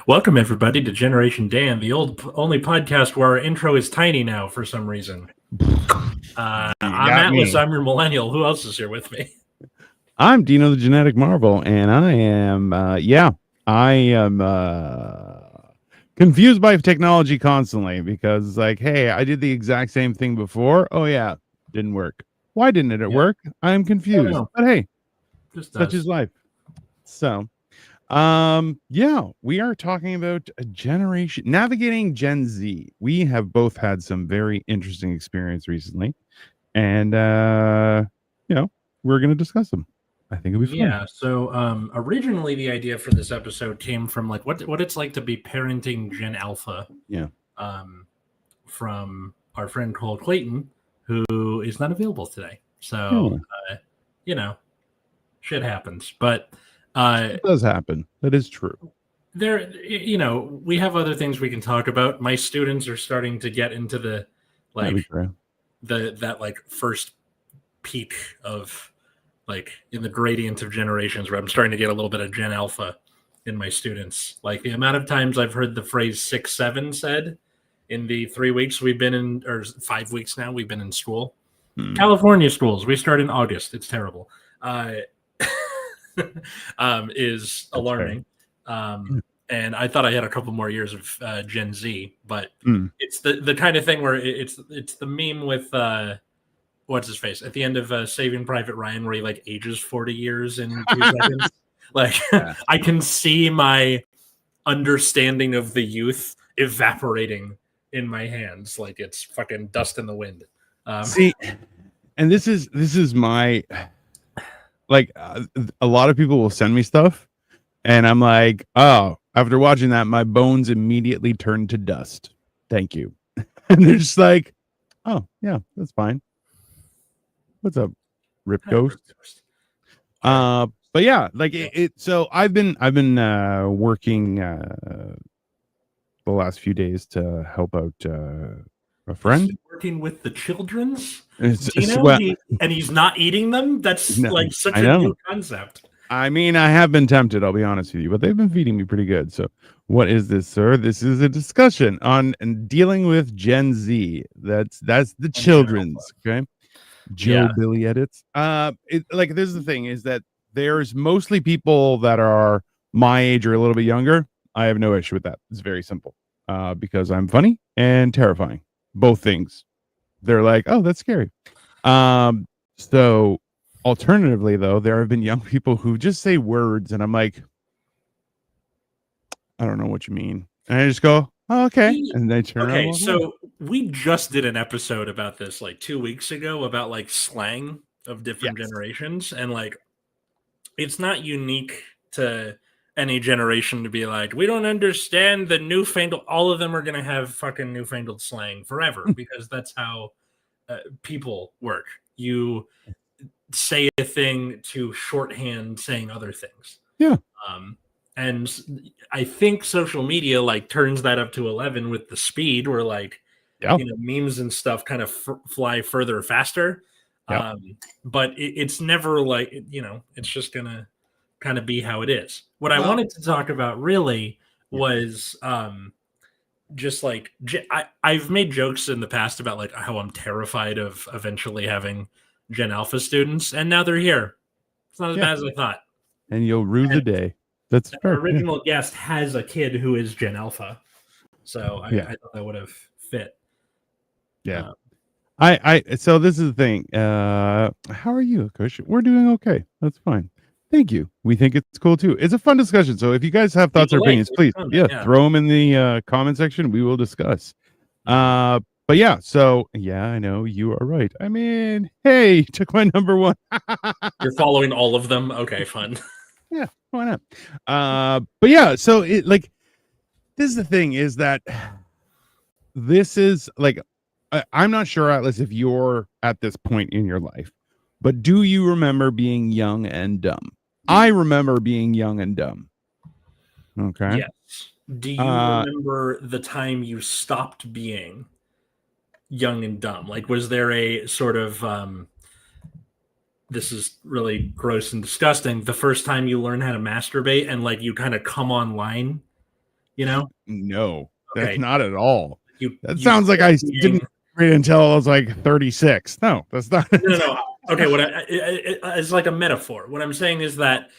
Welcome, everybody, to Generation Dan, the only podcast where our intro is tiny now for some reason. I'm Atlas. I'm your millennial. Who else is here with me? I'm Dino the Genetic Marvel, and I am confused by technology constantly because, like, hey, I did the exact same thing before. Oh, yeah, didn't work. Why didn't it work? I'm confused. But hey, such is life. So, we are talking about navigating Gen Z. We have both had some very interesting experience recently, and we're going to discuss them. I think it'll be fun. Yeah. So, originally the idea for this episode came from like what it's like to be parenting Gen Alpha. Yeah. From our friend Cole Clayton, who is not available today. So, shit happens. But it does happen. That is true. There, we have other things we can talk about. My students are starting to get into the first peak of like in the gradient of generations where I'm starting to get a little bit of Gen Alpha in my students. Like the amount of times I've heard the phrase 6-7 said in the 3 weeks we've been in, or 5 weeks now we've been in school. California schools, we start in August. It's terrible. Is alarming. And I thought I had a couple more years of Gen Z, but it's the kind of thing where it's the meme with what's his face at the end of Saving Private Ryan, where he like ages 40 years in 2 seconds. Like I can see my understanding of the youth evaporating in my hands, like it's fucking dust in the wind. See, and this is my like a lot of people will send me stuff, and I'm like, oh. After watching that, my bones immediately turned to dust. Thank you. And they're just like, oh, yeah, that's fine. What's up, Rip Ghost? But yeah, like so I've been working the last few days to help out a friend. Working with the children's? And he's not eating them? That's like such a new concept. I mean, I have been tempted, I'll be honest with you, but they've been feeding me pretty good. So what is this, sir? This is a discussion on dealing with Gen Z. That's the children's, okay? Billy edits. This is the thing, is that there's mostly people that are my age or a little bit younger. I have no issue with that. It's very simple. Because I'm funny and terrifying. Both things. They're like, oh, that's scary. So alternatively, though, there have been young people who just say words, and I'm like, I don't know what you mean. And I just go, oh, okay. And they turn okay, so we just did an episode about this like 2 weeks ago about like slang of different generations. And like, it's not unique to any generation to be like, we don't understand the newfangled. All of them are going to have fucking newfangled slang forever because that's how people work. You say a thing to shorthand saying other things. Yeah. And I think social media like turns that up to 11 with the speed where like, memes and stuff kind of fly further faster. But it's never like, it's just going to kind of be how it is. What I wanted to talk about really was just like, I've made jokes in the past about like how I'm terrified of eventually having Gen Alpha students, and now they're here. It's not as bad as I thought. And you'll rue the day. That's our original guest has a kid who is Gen Alpha, so I thought that would have fit. Yeah. So this is the thing. How are you, Kush? We're doing okay. That's fine. Thank you. We think it's cool too. It's a fun discussion. So if you guys have thoughts or opinions, please, throw them in the comment section. We will discuss. But yeah, so I know you are right. I mean, hey, took my number one. You're following all of them. Okay, fun. Yeah, why not? But yeah, so it like this is the thing is that this is like I'm not sure, Atlas, if you're at this point in your life, but do you remember being young and dumb? I remember being young and dumb. Okay. Yes. Do you remember the time you stopped being young and dumb? Like, was there a sort of this is really gross and disgusting, the first time you learn how to masturbate and like you kind of come online, You know? No, that's Okay. not at all. You sounds like I being, didn't read until I was like 36. No, that's not. no. Okay, it's like a metaphor. What I'm saying is that,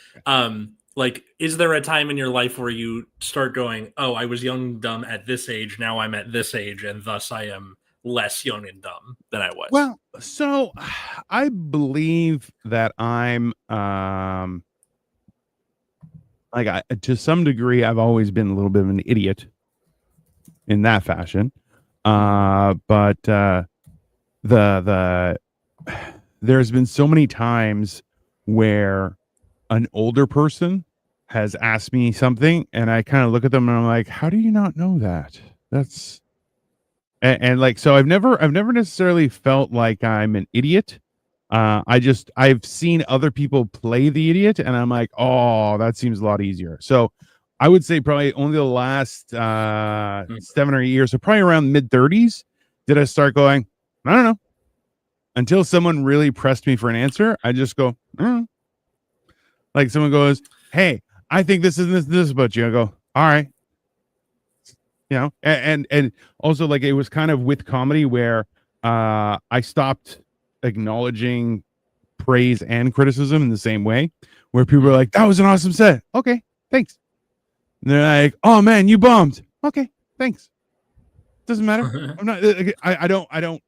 like, is there a time in your life where you start going, "Oh, I was young and dumb at this age. Now I'm at this age, and thus I am less young and dumb than I was." Well, so I believe that I'm like to some degree I've always been a little bit of an idiot in that fashion. But the there's been so many times where an older person has asked me something and I kind of look at them and I'm like, how do you not know that? That's and like, so I've never necessarily felt like I'm an idiot. I've seen other people play the idiot and I'm like, oh, that seems a lot easier. So I would say probably only the last 7 or 8 years, so probably around mid-30s, did I start going, I don't know. Until someone really pressed me for an answer, I just go, like someone goes, hey, I think this is this about you. I go, all right. You know, and also like it was kind of with comedy where I stopped acknowledging praise and criticism in the same way, where people are like, that was an awesome set. Okay, thanks. And they're like, oh man, you bombed. Okay, thanks. Doesn't matter. I'm not, I don't,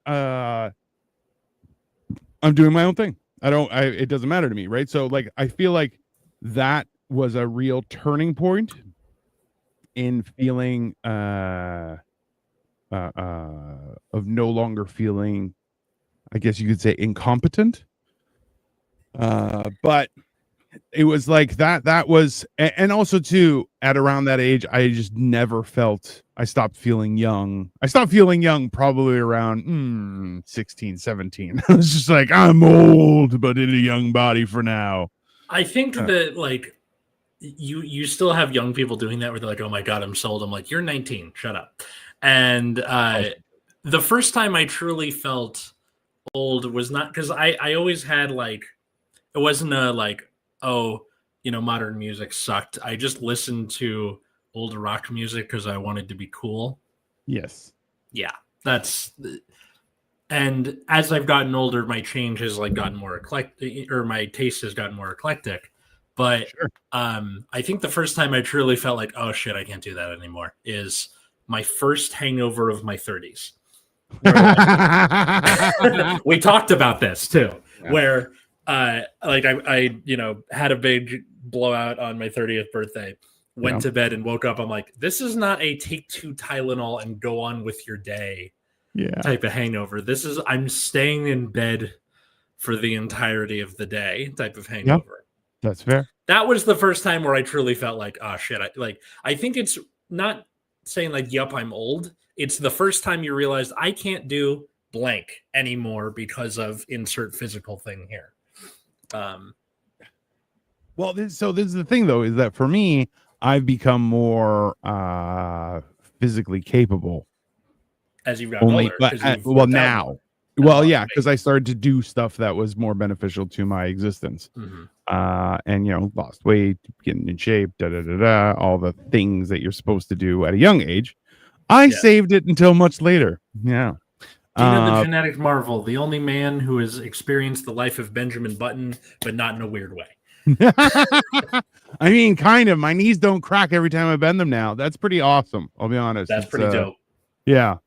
I'm doing my own thing. It doesn't matter to me. Right. So like, I feel like that was a real turning point in feeling of no longer feeling, I guess you could say, incompetent. But it was like that was, and also too, at around that age, I just never felt, I stopped feeling young. I stopped feeling young probably around 16, 17. I was just like, I'm old, but in a young body for now. I think that like you still have young people doing that where they're like, oh my God, I'm sold. I'm like, you're 19, shut up. And the first time I truly felt old was not because I always had like, it wasn't a like, oh, you know, modern music sucked. I just listened to old rock music because I wanted to be cool. Yes. Yeah, that's. And as I've gotten older, my change has like gotten more eclectic, or my taste has gotten more eclectic. But sure. I think the first time I truly felt like, oh shit, I can't do that anymore, is my first hangover of my 30s. Like, we talked about this too, where like I you know had a big blowout on my 30th birthday, went to bed and woke up. I'm like, this is not a take 2 Tylenol and go on with your day type of hangover. This is I'm staying in bed for the entirety of the day type of hangover. That's fair. That was the first time where I truly felt like, oh shit, I think it's not saying like, yep, I'm old. It's the first time you realize I can't do blank anymore because of insert physical thing here. Well, this is the thing though, is that for me, I've become more physically capable as you've gotten older. Well, now. Well, yeah, because I started to do stuff that was more beneficial to my existence. And, you know, lost weight, getting in shape, all the things that you're supposed to do at a young age. I saved it until much later. Yeah. Dina the genetic marvel, the only man who has experienced the life of Benjamin Button, but not in a weird way. I mean, kind of. My knees don't crack every time I bend them now. That's pretty awesome. I'll be honest. That's pretty dope. Yeah.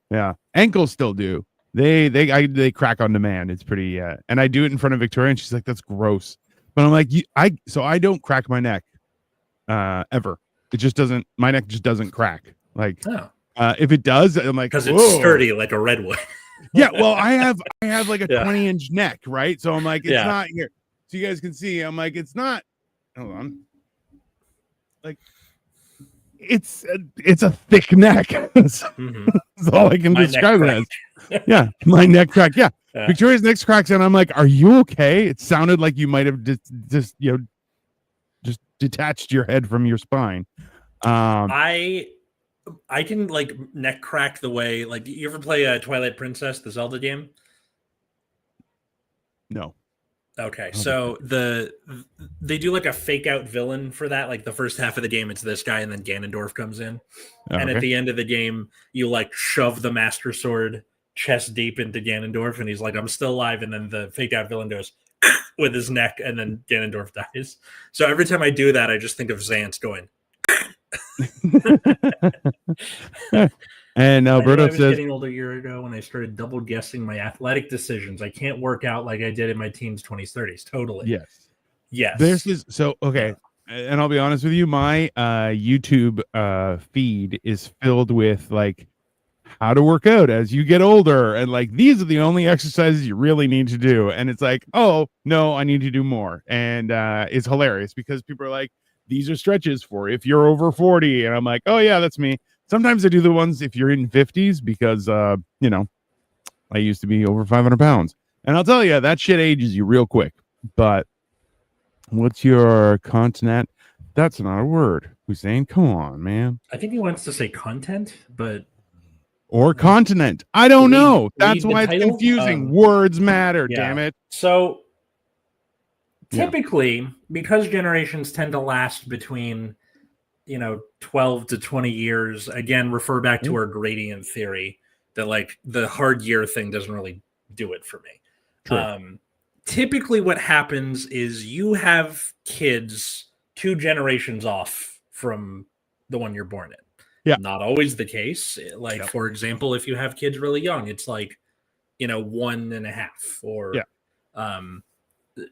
Ankles still do. They crack on demand. It's pretty. And I do it in front of Victoria, and she's like, "That's gross." But I'm like, so I don't crack my neck, ever. It just doesn't. My neck just doesn't crack. Like, if it does, I'm like, because it's sturdy like a redwood. Yeah. Well, I have like a 20-inch neck, right? So I'm like, it's not here. So you guys can see, I'm like, it's not. Hold on. Like, it's a thick neck. That's all I can describe it as. Yeah, my neck crack. Yeah. Victoria's neck cracks, and I'm like, "Are you okay?" It sounded like you might have just detached your head from your spine. I can like neck crack the way like you ever play Twilight Princess, the Zelda game? No. Okay, so they do like a fake out villain for that. Like the first half of the game, it's this guy, and then Ganondorf comes in, and at the end of the game, you like shove the Master Sword chest deep into Ganondorf, and he's like, "I'm still alive," and then the fake out villain goes with his neck, and then Ganondorf dies. So every time I do that, I just think of Xant going. And Alberto I was says, getting older a year ago when I started double guessing my athletic decisions. I can't work out like I did in my teens, 20s, 30s. Totally. Yes. This is so okay. Yeah. And I'll be honest with you, my YouTube feed is filled with like how to work out as you get older, and like these are the only exercises you really need to do. And it's like, oh no, I need to do more. And it's hilarious because people are like, these are stretches for if you're over 40, and I'm like, oh yeah, that's me. Sometimes I do the ones if you're in 50s because, you know, I used to be over 500 pounds. And I'll tell you, that shit ages you real quick. But what's your continent? That's not a word. Hussein, come on, man. I think he wants to say content, but... Or continent. I don't know. That's why it's confusing. Words matter, damn it. So, typically, because generations tend to last between... 12 to 20 years, again, refer back to our gradient theory that like the hard year thing doesn't really do it for me. Typically what happens is you have kids 2 generations off from the one you're born in. Yeah. Not always the case. Like, for example, if you have kids really young, it's like, 1.5 or,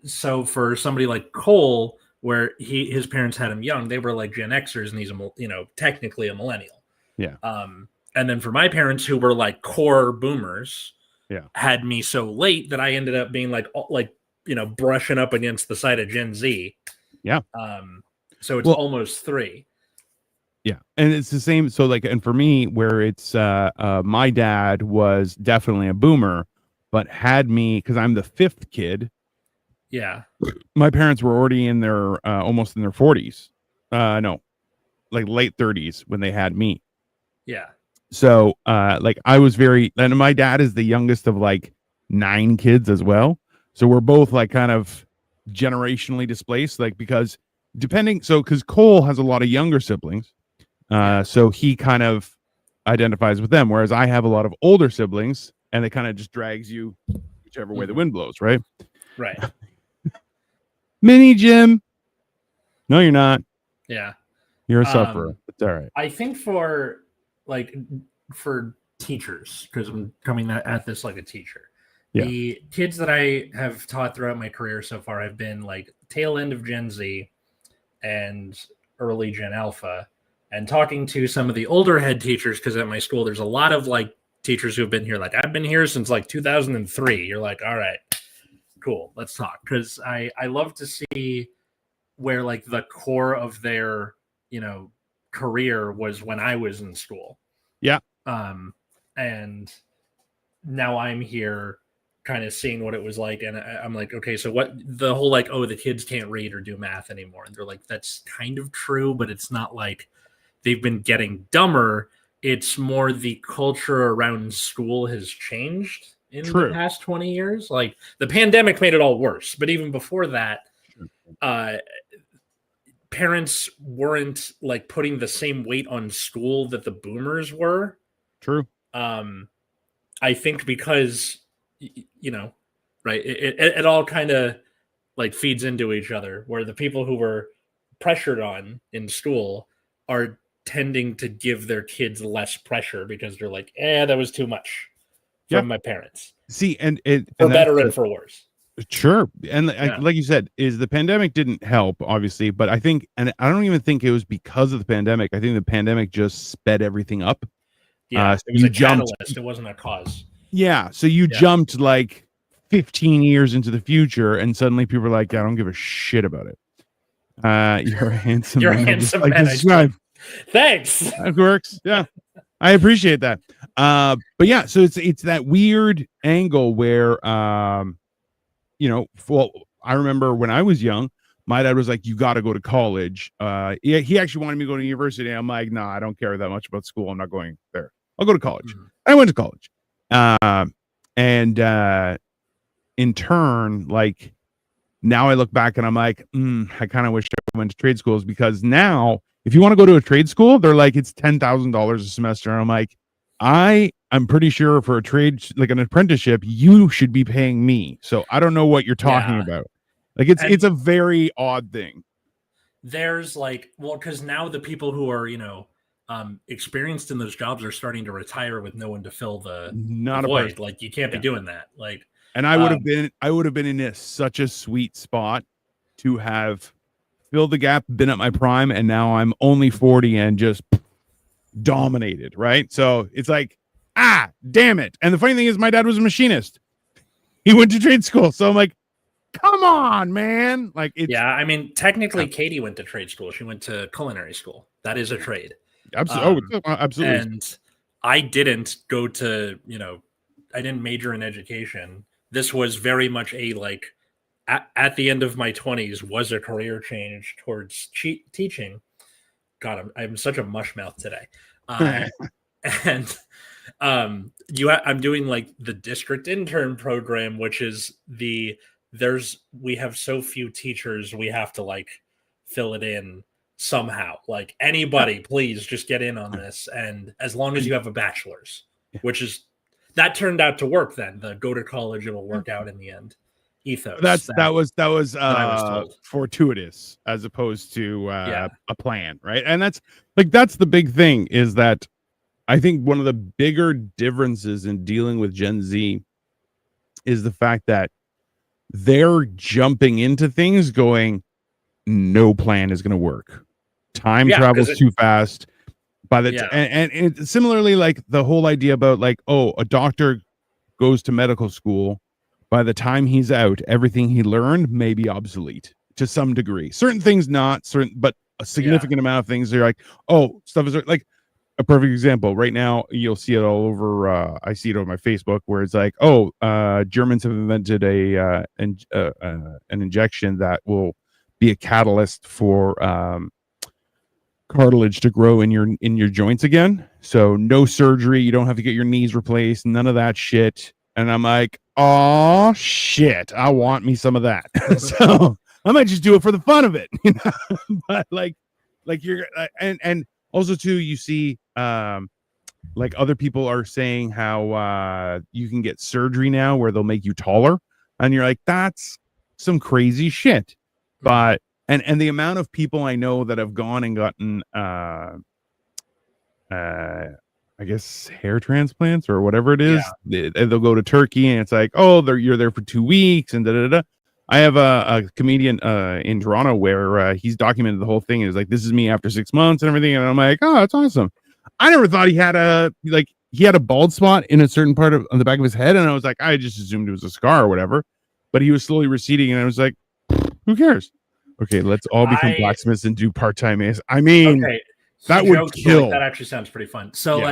so for somebody like Cole, where his parents had him young, they were like Gen Xers, and he's technically a millennial. Yeah. And then for my parents, who were like core boomers, had me so late that I ended up being like brushing up against the side of Gen Z. Yeah. So it's almost 3. Yeah, and it's the same. So like, and for me, where it's my dad was definitely a boomer, but had me because I'm the 5th kid. Yeah. My parents were already in their almost in their 40s. No, like late 30s when they had me. Yeah. So like I was and my dad is the youngest of like 9 kids as well. So we're both like kind of generationally displaced, like because because Cole has a lot of younger siblings. So he kind of identifies with them, whereas I have a lot of older siblings, and it kind of just drags you whichever way the wind blows, right? Right. Mini Jim. No, you're not. Yeah. You're a sufferer. It's all right. I think for teachers, because I'm coming at this like a teacher. Yeah. The kids that I have taught throughout my career so far have been like tail end of Gen Z and early Gen Alpha. And talking to some of the older head teachers, because at my school, there's a lot of like teachers who've been here. Like I've been here since like 2003. You're like, all right. Cool, let's talk, because I love to see where like the core of their career was when I was in school. Yeah. And now I'm here kind of seeing what it was like, and I'm like, okay, so what the whole like, oh, the kids can't read or do math anymore, and they're like, that's kind of true, but it's not like they've been getting dumber. It's more the culture around school has changed in the past 20 years. Like the pandemic made it all worse, but even before that, parents weren't like putting the same weight on school that the boomers were. True. I think because right, it all kind of like feeds into each other, where the people who were pressured on in school are tending to give their kids less pressure because they're like, that was too much from my parents. See, and for better and for worse. Sure. And like you said, is the pandemic didn't help, obviously, but I think, and I don't even think it was because of the pandemic. I think the pandemic just sped everything up. Yeah, it was a catalyst. It wasn't a cause. Yeah. So you jumped like 15 years into the future, and suddenly people are like, I don't give a shit about it. You're a handsome You're man. A handsome man. Thanks. That works. Yeah. I appreciate that. But yeah, so it's that weird angle where well, I remember when I was young, my dad was like, you got to go to college. He actually wanted me to go to university. I'm like, no, I don't care that much about school. I'm not going there. I'll go to college. Mm-hmm. I went to college. And in turn, like Now I look back and I'm like, I kind of wish I went to trade schools, because now if you want to go to a trade school, they're like, it's $10,000 a semester. And I'm like, I'm pretty sure for a trade, like an apprenticeship, you should be paying me. So I don't know what you're talking about. Like it's a very odd thing. There's like, well, because now the people who are, experienced in those jobs are starting to retire with no one to fill the void. Like you can't be doing that. Like, and I would have been in such a sweet spot to have filled the gap, been at my prime, and now I'm only 40 and just dominated, right? So it's like, damn it. And the funny thing is, my dad was a machinist. He went to trade school. So I'm like, come on, man. Like, I mean, technically, Katie went to trade school. She went to culinary school. That is a trade. Absolutely. Absolutely. And I didn't go to, I didn't major in education. This was very much a, like, at the end of my 20s was a career change towards teaching. God, I'm such a mush mouth today. And I'm doing like the district intern program, which is we have so few teachers, we have to like fill it in somehow. Like anybody, please just get in on this. And as long as you have a bachelor's, that turned out to work then. The go to college, it'll work out in the end. Ethos. That was fortuitous as opposed to a plan, right? And that's the big thing, is that I think one of the bigger differences in dealing with Gen Z is the fact that they're jumping into things going, no plan is going to work. Time travels too fast. And similarly, like the whole idea about like, a doctor goes to medical school. By the time he's out, everything he learned may be obsolete to some degree. Certain things not, but a significant amount of things are like, stuff is like a perfect example. Right now, you'll see it all over. I see it on my Facebook where it's like, Germans have invented an injection that will be a catalyst for cartilage to grow in your joints again. So no surgery, you don't have to get your knees replaced, none of that shit. And I'm like, oh shit, I want me some of that. So I might just do it for the fun of it, But like you're and also too, you see like other people are saying how you can get surgery now where they'll make you taller, and you're like, that's some crazy shit. But and the amount of people I know that have gone and gotten I guess hair transplants or whatever it is. They'll go to Turkey and it's like, you're there for 2 weeks and da da da. I have a comedian in Toronto where he's documented the whole thing and is like, this is me after 6 months and everything. And I'm like, oh, that's awesome. I never thought he had a bald spot in a certain part on the back of his head, and I was like, I just assumed it was a scar or whatever. But he was slowly receding, and I was like, who cares? Okay, let's all become blacksmiths and do part-time AS. I mean, that would kill. That actually sounds pretty fun. So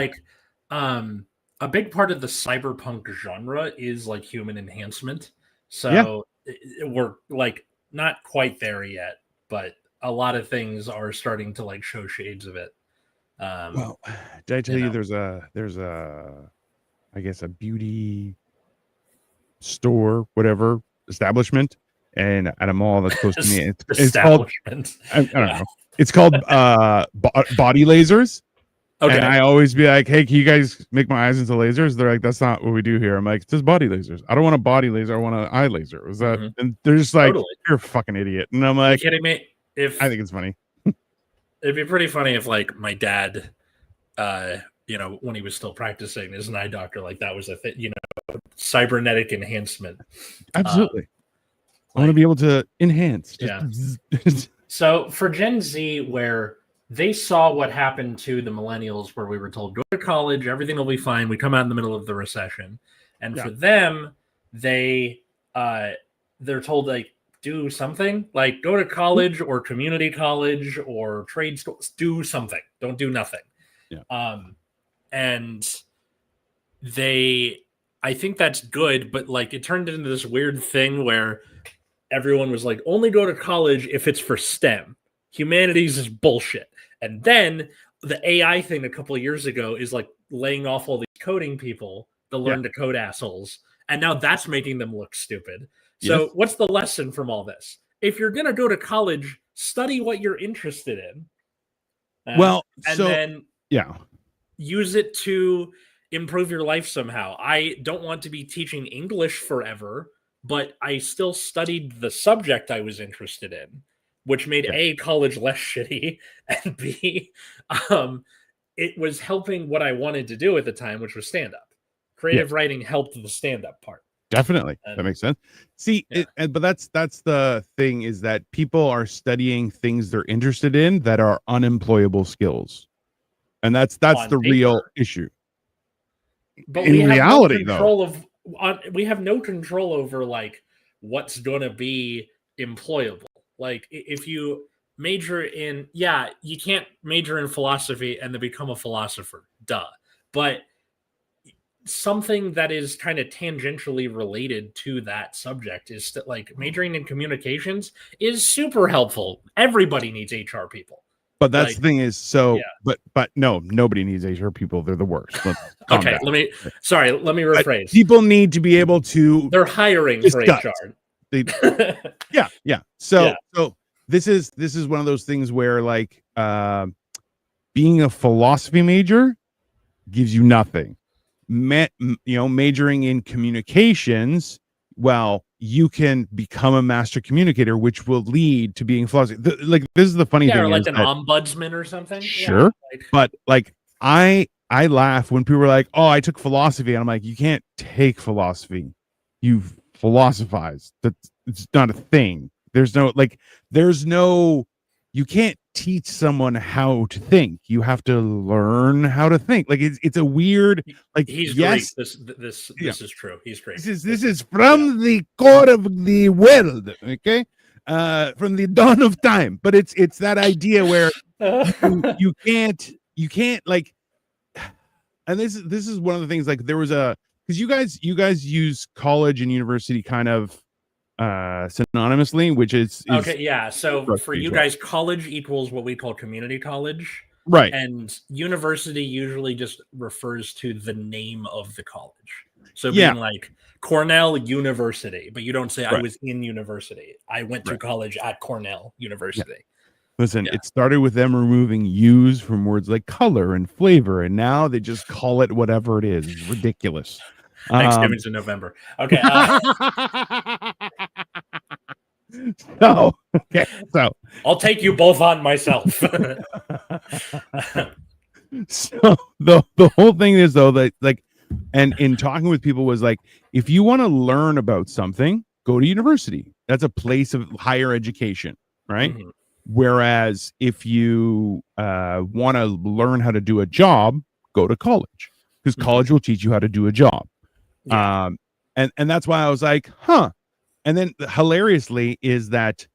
a big part of the cyberpunk genre is like human enhancement. So we're like not quite there yet, but a lot of things are starting to like show shades of it. Well, did I tell you there's a I guess a beauty store, whatever establishment, and at a mall that's close to me. It's called I don't know. It's called Body Lasers. Okay. And I always be like, hey, can you guys make my eyes into lasers? They're like, that's not what we do here. I'm like, it's just body lasers. I don't want a body laser. I want an eye laser. Was that? And they're just like, you're a fucking idiot. And I'm like, kidding me? I think it's funny. It'd be pretty funny if like my dad, when he was still practicing as an eye doctor, like that was a thing, cybernetic enhancement. Absolutely. I want to be able to enhance. So for Gen Z, where they saw what happened to the millennials, where we were told, go to college, everything will be fine. We come out in the middle of the recession. And for them, they're told, like, do something, like go to college or community college or trade schools, do something. Don't do nothing. And I think that's good, but like it turned into this weird thing where everyone was like, only go to college if it's for STEM. Humanities is bullshit. And then the AI thing a couple of years ago is like laying off all these coding people, the learn to code assholes. And now that's making them look stupid. So what's the lesson from all this? If you're going to go to college, study what you're interested in. Then use it to improve your life somehow. I don't want to be teaching English forever, but I still studied the subject I was interested in, which made A, college less shitty, and B, it was helping what I wanted to do at the time, which was stand-up. Creative writing helped the stand-up part. Definitely. That makes sense. See, but that's the thing, is that people are studying things they're interested in that are unemployable skills. And that's the real issue. But in reality, we have no control over like what's going to be employable. Like if you major in, you can't major in philosophy and then become a philosopher. Duh. But something that is kind of tangentially related to that subject is like majoring in communications is super helpful. Everybody needs HR people. But that's the thing is, but no, nobody needs HR people. They're the worst. Okay, let me rephrase. People need to be able to. They're hiring for HR. So this is one of those things where like being a philosophy major gives you nothing. Majoring in communications, well, you can become a master communicator, which will lead to being philosophy. Like this is the funny thing, or like an ombudsman or something. Sure, but like I laugh when people are like, "Oh, I took philosophy," and I'm like, "You can't take philosophy. You philosophize. It's not a thing. There's no. You can't teach someone how to think. You have to learn how to think. Like it's a weird. Like he's great. This is true. He's great. This is from the core of the world. Okay, from the dawn of time. But it's that idea where you can't like. And this is one of the things. Like there was because you guys use college and university kind of synonymously, which is so for you guys, college equals what we call community college, right? And university usually just refers to the name of the college, so being like Cornell University, but you don't say I was in university. I went to college at Cornell University. Listen, it started with them removing U's from words like color and flavor, and now they just call it whatever it is. It's ridiculous. Thanksgiving's in November. Okay. So I'll take you both on myself. So the whole thing is though that like, and in talking with people was like, if you want to learn about something, go to university. That's a place of higher education, right? Mm-hmm. Whereas if you want to learn how to do a job, go to college, because college will teach you how to do a job. Yeah. And that's why I was like, and then hilariously is that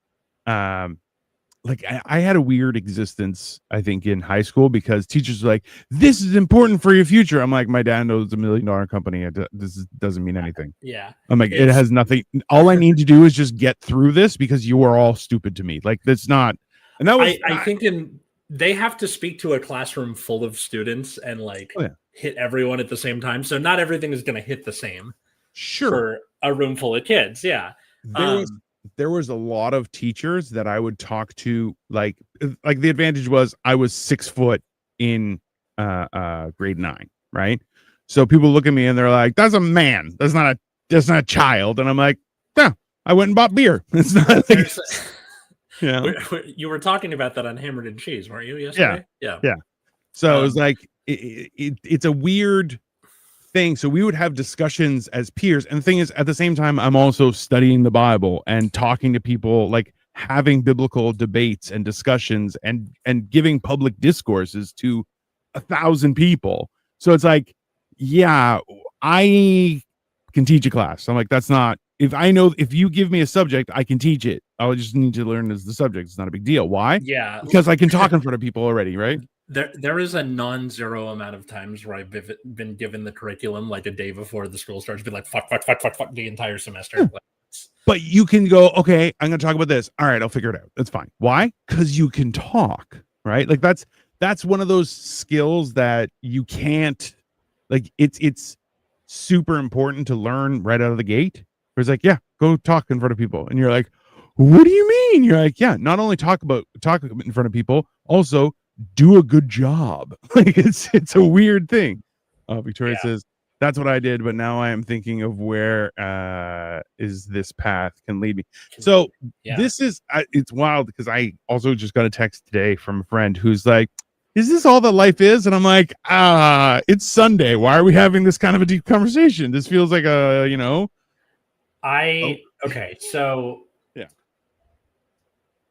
like I had a weird existence, I think, in high school, because teachers were like, this is important for your future. I'm like, my dad knows $1 million company. This doesn't mean anything. Yeah. I'm like, it has nothing. All I need to do is just get through this, because you are all stupid to me. Like that's not. And that was I think they have to speak to a classroom full of students and like hit everyone at the same time. So not everything is going to hit the same. Sure. For a room full of kids. Yeah. There was a lot of teachers that I would talk to, like the advantage was I was 6 foot in grade 9, right? So people look at me and they're like, that's a man. That's not a child. And I'm like, yeah, I went and bought beer. It's not like, you were talking about that on Hammered and Cheese, weren't you, yesterday? Yeah. So it was like it's a weird thing. So we would have discussions as peers, and the thing is, at the same time, I'm also studying the Bible and talking to people, like having biblical debates and discussions and giving public discourses to 1,000 people. So it's like, yeah, I can teach a class. I'm like, that's not, if you give me a subject, I can teach it. I would just need to learn as the subject. It's not a big deal. Why? Yeah. Because I can talk in front of people already, right? There is a non-zero amount of times where I've been given the curriculum like a day before the school starts, be like, fuck the entire semester. But you can go, okay, I'm going to talk about this. All right, I'll figure it out. That's fine. Why? Because you can talk, right? Like that's one of those skills that you can't, like, it's super important to learn right out of the gate. Where it's like, yeah, go talk in front of people. And you're like, what do you mean? You're like, yeah, not only talk in front of people, also do a good job. Like it's a weird thing. Victoria says, that's what I did, but now I am thinking of where is this path can lead me. So this is it's wild because I also just got a text today from a friend who's like, is this all that life is? And I'm like, it's Sunday. Why are we having this kind of a deep conversation? This feels like a, okay, so yeah,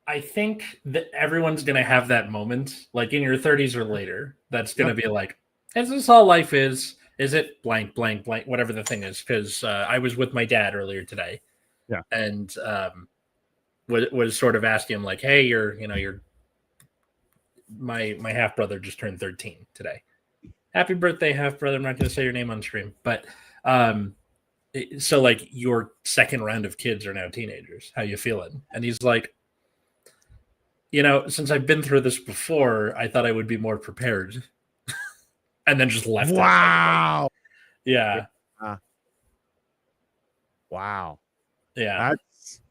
I think that everyone's gonna have that moment, like in your 30s or later, that's gonna be like, is this all life is? Is it blank, blank, blank, whatever the thing is? Because I was with my dad earlier today, and was sort of asking him like, "Hey, you're my half brother just turned 13 today. Happy birthday, half brother! I'm not going to say your name on stream, but so like your second round of kids are now teenagers. How you feeling?" And he's like, since I've been through this before, I thought I would be more prepared. And then just left. Wow. Yeah. Wow. Yeah. That's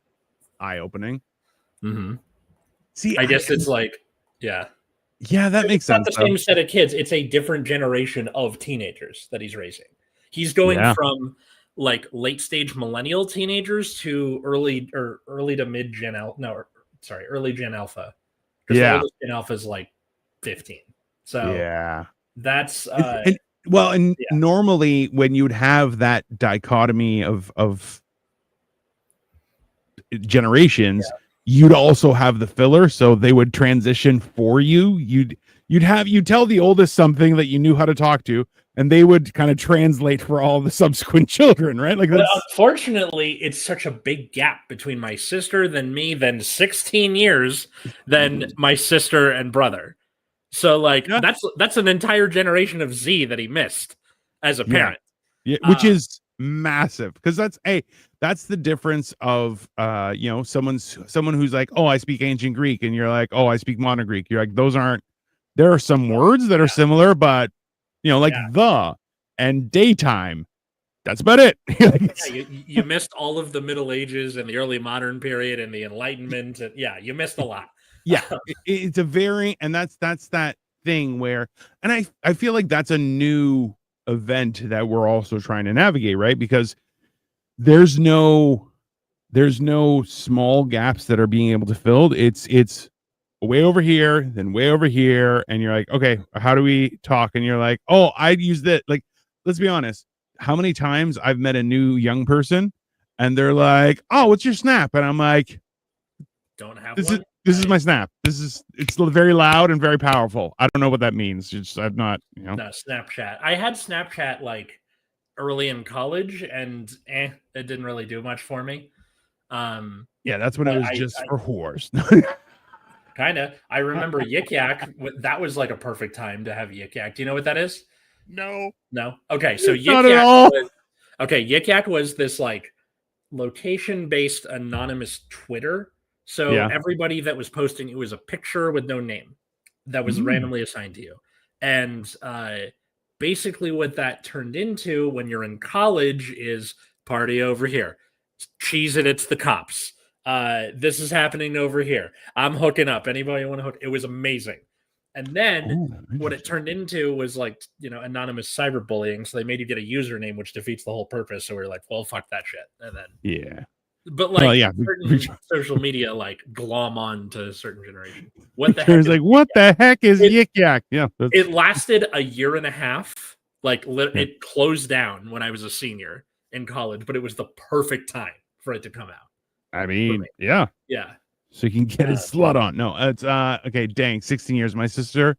eye-opening. Mm-hmm. See, I guess it's like, yeah, that makes sense. It's not the same set of kids. It's a different generation of teenagers that he's raising. He's going from like late stage millennial teenagers to early to mid Gen Alpha. No, sorry, early Gen Alpha. Because the oldest Gen Alpha is like 15. So that's normally when you'd have that dichotomy of generations, you'd also have the filler, so they would transition for you. You'd tell the oldest something that you knew how to talk to, and they would kind of translate for all the subsequent children, right? Like, but unfortunately, it's such a big gap between my sister, then me, then 16 years, then my sister and brother. So like that's an entire generation of Z that he missed as a parent. Yeah, which is massive, because that's the difference of someone who's like, oh, I speak ancient Greek, and you're like, oh, I speak modern Greek. You're like, there are some words that are similar, but like the and daytime, that's about it. You missed all of the Middle Ages and the early modern period and the Enlightenment. And, you missed a lot. It's a very, and that's that thing where, and I feel like that's a new event that we're also trying to navigate, right? Because there's no small gaps that are being able to filled. It's way over here, then way over here, and you're like, okay, how do we talk? And you're like, oh, I'd use that. Like, let's be honest, how many times I've met a new young person and they're like, oh, what's your snap? And I'm like, don't have this one. This is my snap. It's very loud and very powerful. I don't know what that means. I've not, No, Snapchat. I had Snapchat like early in college, and it didn't really do much for me. That's when it was just for whores. Kind of. I remember Yik Yak. That was like a perfect time to have Yik Yak. Do you know what that is? No. Okay, so Yik Yak was this like location-based anonymous Twitter. So everybody that was posting, it was a picture with no name that was randomly assigned to you. And basically what that turned into when you're in college is party over here. Cheese it, it's the cops. This is happening over here. I'm hooking up. Anybody want to hook? It was amazing. And then what it turned into was like, anonymous cyberbullying. So they made you get a username, which defeats the whole purpose. So we were like, well, fuck that shit. And then but like certain social media like glom on to a certain generation. What the heck? Like, what the heck is Yik Yak? Yeah, it lasted a year and a half. Like it closed down when I was a senior in college, but it was the perfect time for it to come out. I mean, yeah. So you can get his slut on. No, it's okay. Dang, 16 years. My sister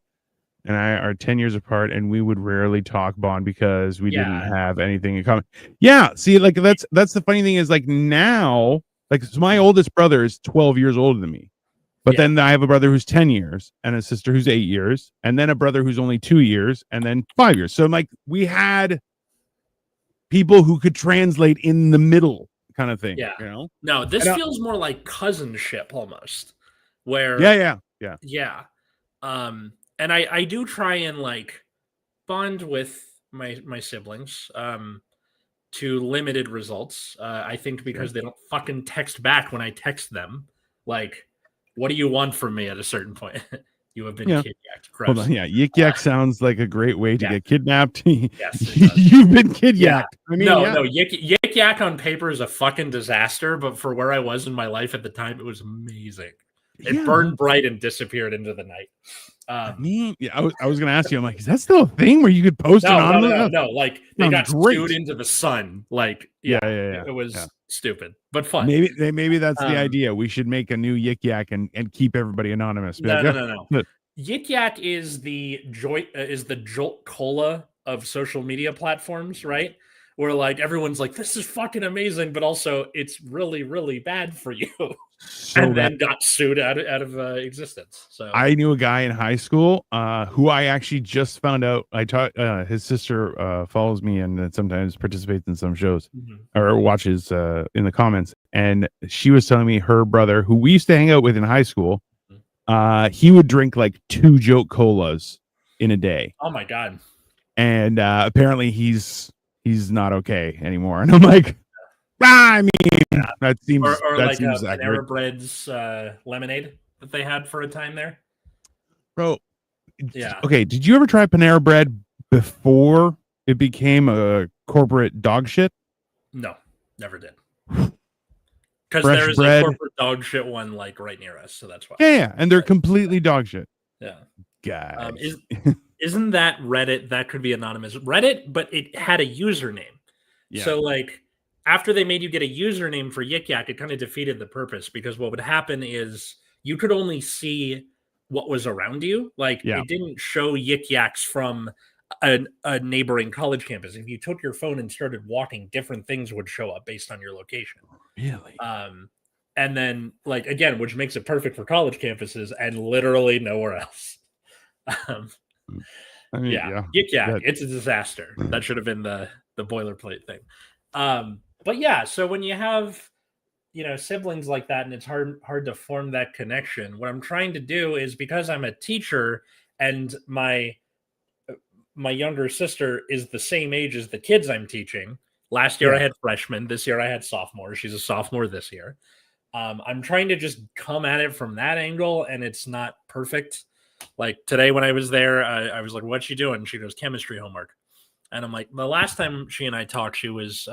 and I are 10 years apart, and we would rarely talk, Bond, because we didn't have anything in common. Yeah, see, like that's the funny thing is like now, like so my oldest brother is 12 years older than me, but then I have a brother who's 10 years and a sister who's 8 years, and then a brother who's only 2 years, and then 5 years. So like we had people who could translate in the middle, kind of thing. No, this feels more like cousinship almost, where and I do try and like bond with my siblings to limited results. I think because they don't fucking text back when I text them. Like, what do you want from me at a certain point? You have been kidnapped. Hold on, Yik Yak sounds like a great way to get kidnapped. Yes, you've been kidnapped. I mean, no, Yik Yak on paper is a fucking disaster, but for where I was in my life at the time, it was amazing. It burned bright and disappeared into the night. I was going to ask you. I'm like, is that still a thing where you could post it on? No. Like they got spewed into the sun. Like, it was stupid, but fun. Maybe that's the idea. We should make a new Yik Yak and keep everybody anonymous. No. Yik Yak is the Jolt Cola of social media platforms, right? Where like everyone's like, this is fucking amazing, but also it's really, really bad for you. Then got sued out of existence. So I knew a guy in high school who I actually just found out. I taught his sister follows me and sometimes participates in some shows or watches in the comments. And she was telling me her brother, who we used to hang out with in high school, he would drink like 2 Jolt Colas in a day. Oh my God. And apparently he's not okay anymore. And I'm like, I mean, that seems or that like seems Panera Bread's lemonade that they had for a time there, bro. Yeah. Okay. Did you ever try Panera Bread before it became a corporate dog shit? No, never did. Because there's a corporate dog shit one like right near us, so that's why. Yeah, and they're completely dog shit. Yeah, guys. Isn't that Reddit? That could be anonymous Reddit, but it had a username. Yeah. So like after they made you get a username for Yik Yak, it kind of defeated the purpose because what would happen is you could only see what was around you. Like it didn't show Yik Yaks from a neighboring college campus. If you took your phone and started walking, different things would show up based on your location. Really? And then like again, which makes it perfect for college campuses and literally nowhere else. I mean, Yik Yak, it's a disaster. That should have been the boilerplate thing. But yeah, so when you have siblings like that and it's hard to form that connection, what I'm trying to do is because I'm a teacher and my younger sister is the same age as the kids I'm teaching. Last year I had freshmen, this year I had sophomores. She's a sophomore this year. I'm trying to just come at it from that angle, and it's not perfect. Like today when I was there, I was like, what's she doing? She goes, chemistry homework. And I'm like, the last time she and I talked, she was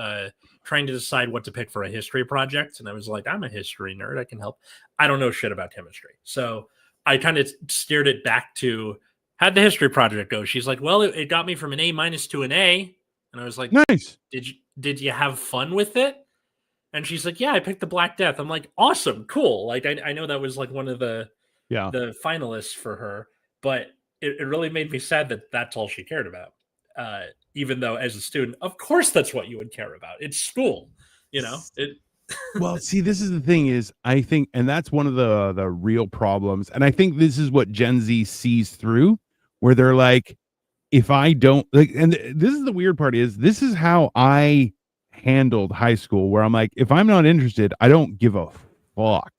trying to decide what to pick for a history project. And I was like, I'm a history nerd. I can help. I don't know shit about chemistry. So I kind of steered it back to, how'd the history project go? She's like, well, it got me from an A- to an A. And I was like, nice. Did you have fun with it? And she's like, yeah, I picked the Black Death. I'm like, awesome, cool. Like, I know that was like one of the finalists for her, but it really made me sad that that's all she cared about. Even though as a student, of course, that's what you would care about. It's school, Well, see, this is the thing is, I think, and that's one of the real problems. And I think this is what Gen Z sees through, where they're like, if I don't like, and this is the weird part is this is how I handled high school, where I'm like, if I'm not interested, I don't give a fuck.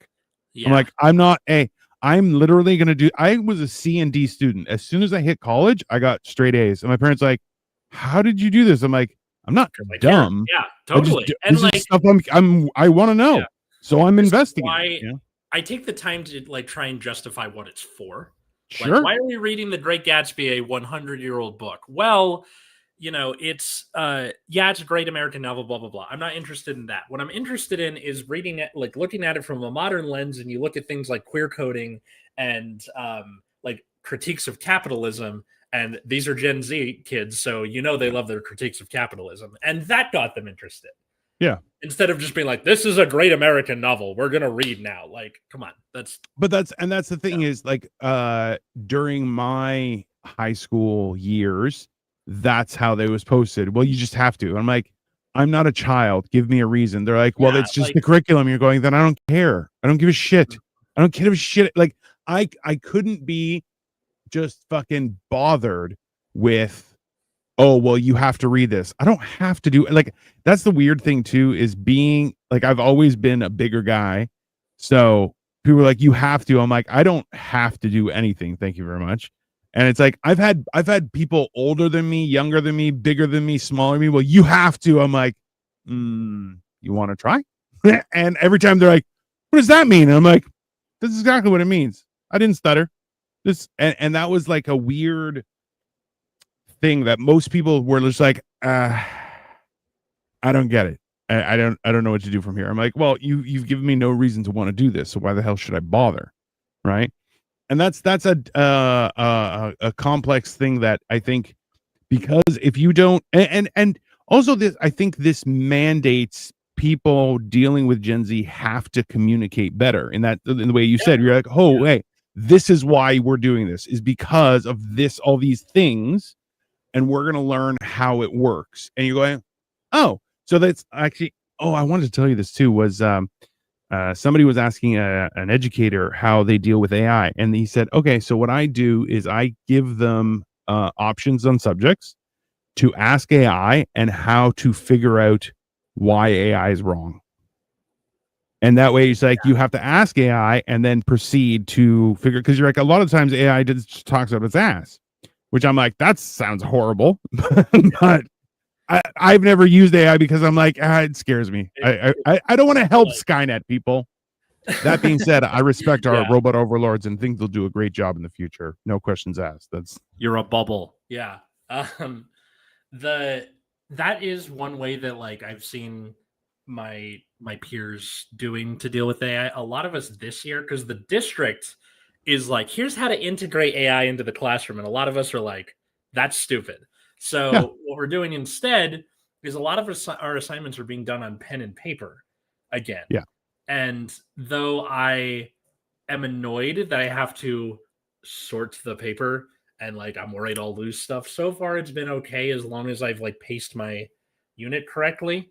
Yeah. I'm like, I'm literally going to do, I was a C and D student. As soon as I hit college, I got straight A's. And my parents like, how did you do this? I'm like, I'm not dumb. Yeah, totally. And like stuff I want to know. Yeah. So I'm investigating. I take the time to like try and justify what it's for. Sure. Like, why are we reading The Great Gatsby, a 100-year-old book? Well, it's it's a great American novel, blah, blah, blah. I'm not interested in that. What I'm interested in is reading it, like looking at it from a modern lens, and you look at things like queer coding and like critiques of capitalism. And these are Gen Z kids, so they love their critiques of capitalism. And that got them interested. Yeah. Instead of just being like, this is a great American novel, we're gonna read now. Like, come on. That's the thing is, like, during my high school years, that's how they was posted. Well, you just have to. I'm like, I'm not a child. Give me a reason. They're like, well, it's just like, the curriculum. You're going, then I don't care. I don't give a shit. I don't give a shit. Like, I couldn't be just fucking bothered with, oh, well, you have to read this. I don't have to do, like, that's the weird thing too, is being like, I've always been a bigger guy. So people are like, you have to. I'm like, I don't have to do anything. Thank you very much. And it's like, I've had people older than me, younger than me, bigger than me, smaller than me. Well, you have to. I'm like, you want to try? And every time they're like, what does that mean? And I'm like, this is exactly what it means. I didn't stutter. And that was like a weird thing that most people were just like, I don't get it. I don't know what to do from here. I'm like, well, you've given me no reason to want to do this, so why the hell should I bother? Right. And that's a complex thing that I think, because if you don't, and also this, I think this mandates people dealing with Gen Z have to communicate better in the way you said. You're like, oh, hey, this is why we're doing this, is because of this, all these things, and we're going to learn how it works. And you're going, oh, so that's actually, I wanted to tell you this too, was somebody was asking an educator how they deal with AI. And he said, okay, so what I do is I give them options on subjects to ask AI and how to figure out why AI is wrong. And that way, it's like you have to ask AI and then proceed to figure, because you're like, a lot of times AI just talks out its ass, which I'm like, that sounds horrible. But I've never used AI because I'm like, it scares me. I don't want to help Skynet people. That being said, I respect our robot overlords and think they'll do a great job in the future. No questions asked. You're a bubble. Yeah. That is one way that like I've seen my peers doing to deal with AI. A lot of us this year, because the district is like, here's how to integrate AI into the classroom, and a lot of us are like, that's stupid. So what we're doing instead is a lot of our assignments are being done on pen and paper again. Yeah. And though I am annoyed that I have to sort the paper and like I'm worried I'll lose stuff, so far it's been okay as long as I've like paced my unit correctly.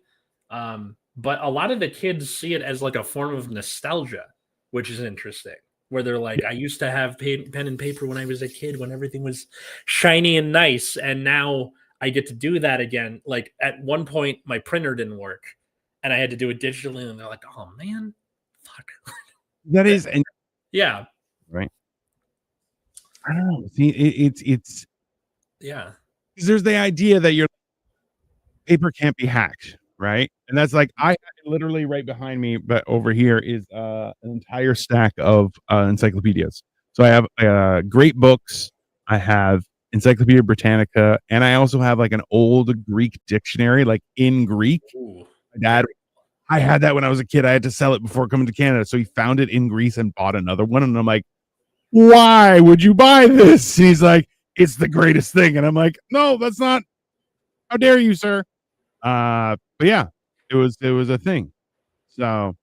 But a lot of the kids see it as like a form of nostalgia, which is interesting. Where they're like, I used to have pen and paper when I was a kid, when everything was shiny and nice, and now I get to do that again. Like at one point, my printer didn't work, and I had to do it digitally, and they're like, "Oh man, fuck." That is, and yeah, right. I don't know. See, it's There's the idea that your paper can't be hacked, right? And that's like, I literally right behind me, but over here is an entire stack of encyclopedias. So I have great books. I have Encyclopedia Britannica, and I also have like an old Greek dictionary, like in Greek. Ooh. My dad, I had that when I was a kid. I had to sell it before coming to Canada, so he found it in Greece and bought another one. And I'm like, why would you buy this? And he's like, it's the greatest thing. And I'm like, no, that's not. How dare you, sir? But yeah, it was a thing. So